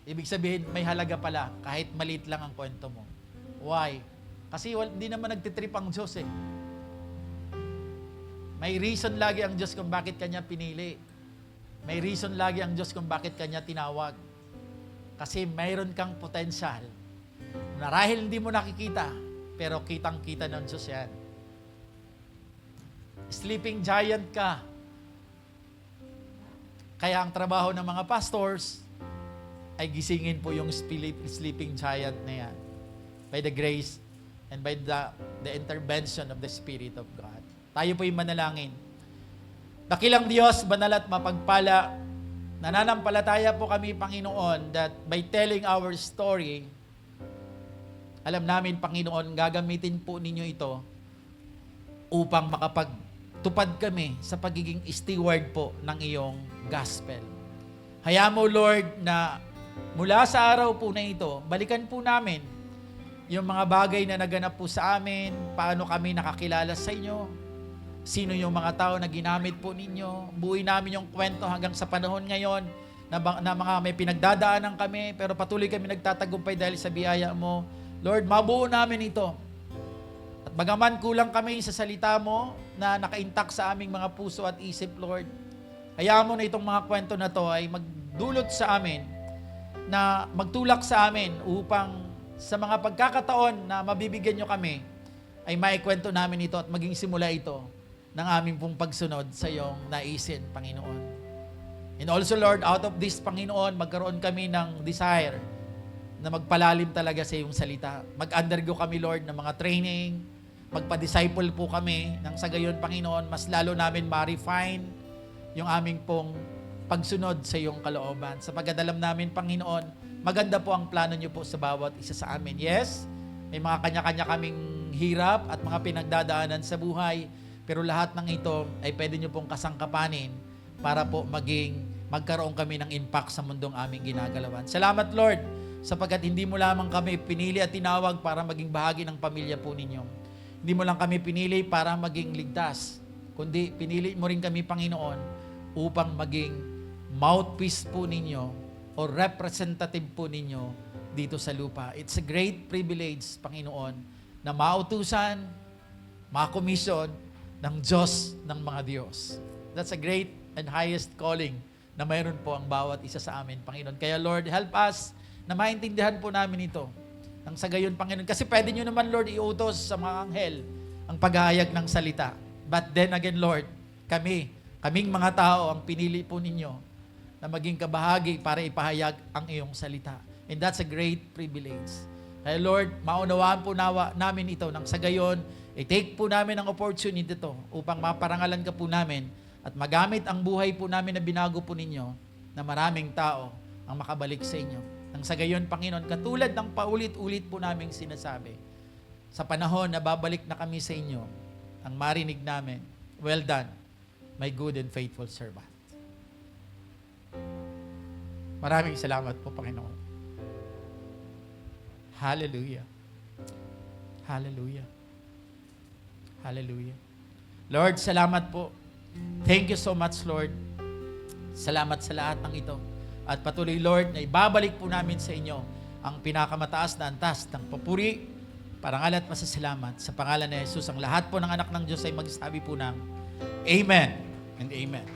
Ibig sabihin, may halaga pala kahit maliit lang ang kwento mo. Why? Kasi hindi naman nagtitrip ang Diyos May reason lagi ang Diyos kung bakit Kanya pinili. May reason lagi ang Diyos kung bakit Kanya tinawag. Kasi mayroon kang potensyal na rahil hindi mo nakikita, pero kitang-kita ng Diyos yan. Sleeping giant ka. Kaya ang trabaho ng mga pastors ay gisingin po yung sleeping giant na yan by the grace and by the intervention of the Spirit of God. Tayo po yung manalangin. Dakilang Diyos, banal at mapagpala, nananampalataya po kami, Panginoon, that by telling our story, alam namin, Panginoon, gagamitin po ninyo ito upang makapagtupad kami sa pagiging steward po ng iyong gospel. Hayaan mo, Lord, na mula sa araw po na ito, balikan po namin yung mga bagay na naganap po sa amin, paano kami nakakilala sa inyo, sino yung mga tao na ginamit po ninyo, buuin namin yung kwento hanggang sa panahon ngayon na mga may pinagdadaanan kami, pero patuloy kami nagtatagumpay dahil sa biyaya mo. Lord, mabuo namin ito. At bagaman kulang kami sa salita mo na nakaintak sa aming mga puso at isip, Lord, hayaan mo na itong mga kwento na to ay magdulot sa amin, na magtulak sa amin upang sa mga pagkakataon na mabibigyan nyo kami, ay maikwento namin ito at maging simula ito ng aming pong pagsunod sa iyong naisin, Panginoon. And also, Lord, out of this, Panginoon, magkaroon kami ng desire na magpalalim talaga sa iyong salita. Mag-undergo kami, Lord, ng mga training, magpa-disciple po kami, nang sa gayon, Panginoon, mas lalo namin ma-refine yung aming pong pagsunod sa iyong kalooban. Sa pagdadalam namin, Panginoon, maganda po ang plano niyo po sa bawat isa sa amin. Yes, may mga kanya-kanya kaming hirap at mga pinagdadaanan sa buhay, pero lahat ng ito ay pwede niyo pong kasangkapanin para po maging magkaroon kami ng impact sa mundong aming ginagalawan. Salamat, Lord, sapagkat hindi mo lamang kami pinili at tinawag para maging bahagi ng pamilya po ninyo. Hindi mo lang kami pinili para maging ligtas, kundi pinili mo rin kami, Panginoon, upang maging mouthpiece po ninyo o representative po ninyo dito sa lupa. It's a great privilege, Panginoon, na mautusan, makomisyon ng Diyos ng mga Diyos. That's a great and highest calling na mayroon po ang bawat isa sa amin, Panginoon. Kaya Lord, help us na maintindihan po namin ito. Nang sa gayon, Panginoon, kasi pwede nyo naman, Lord, iutos sa mga anghel ang paghahayag ng salita. But then again, Lord, kaming mga tao ang pinili po ninyo na maging kabahagi para ipahayag ang iyong salita. And that's a great privilege. Kaya Lord, maunawaan po namin ito nang sa gayon, i-take po namin ang opportunity ito upang maparangalan ka po namin at magamit ang buhay po namin na binago po ninyo na maraming tao ang makabalik sa inyo. Nang sa gayon, Panginoon, katulad ng paulit-ulit po naming sinasabi, sa panahon na babalik na kami sa inyo, ang marinig namin, well done, my good and faithful servant. Maraming salamat po, Panginoon. Hallelujah. Hallelujah. Hallelujah. Lord, salamat po. Thank you so much, Lord. Salamat sa lahat ng ito. At patuloy, Lord, na ibabalik po namin sa inyo ang pinakamataas na antas ng papuri, parangal at pasasalamat. Sa pangalan ni Jesus, ang lahat po ng anak ng Diyos ay magsabi po ng Amen and Amen.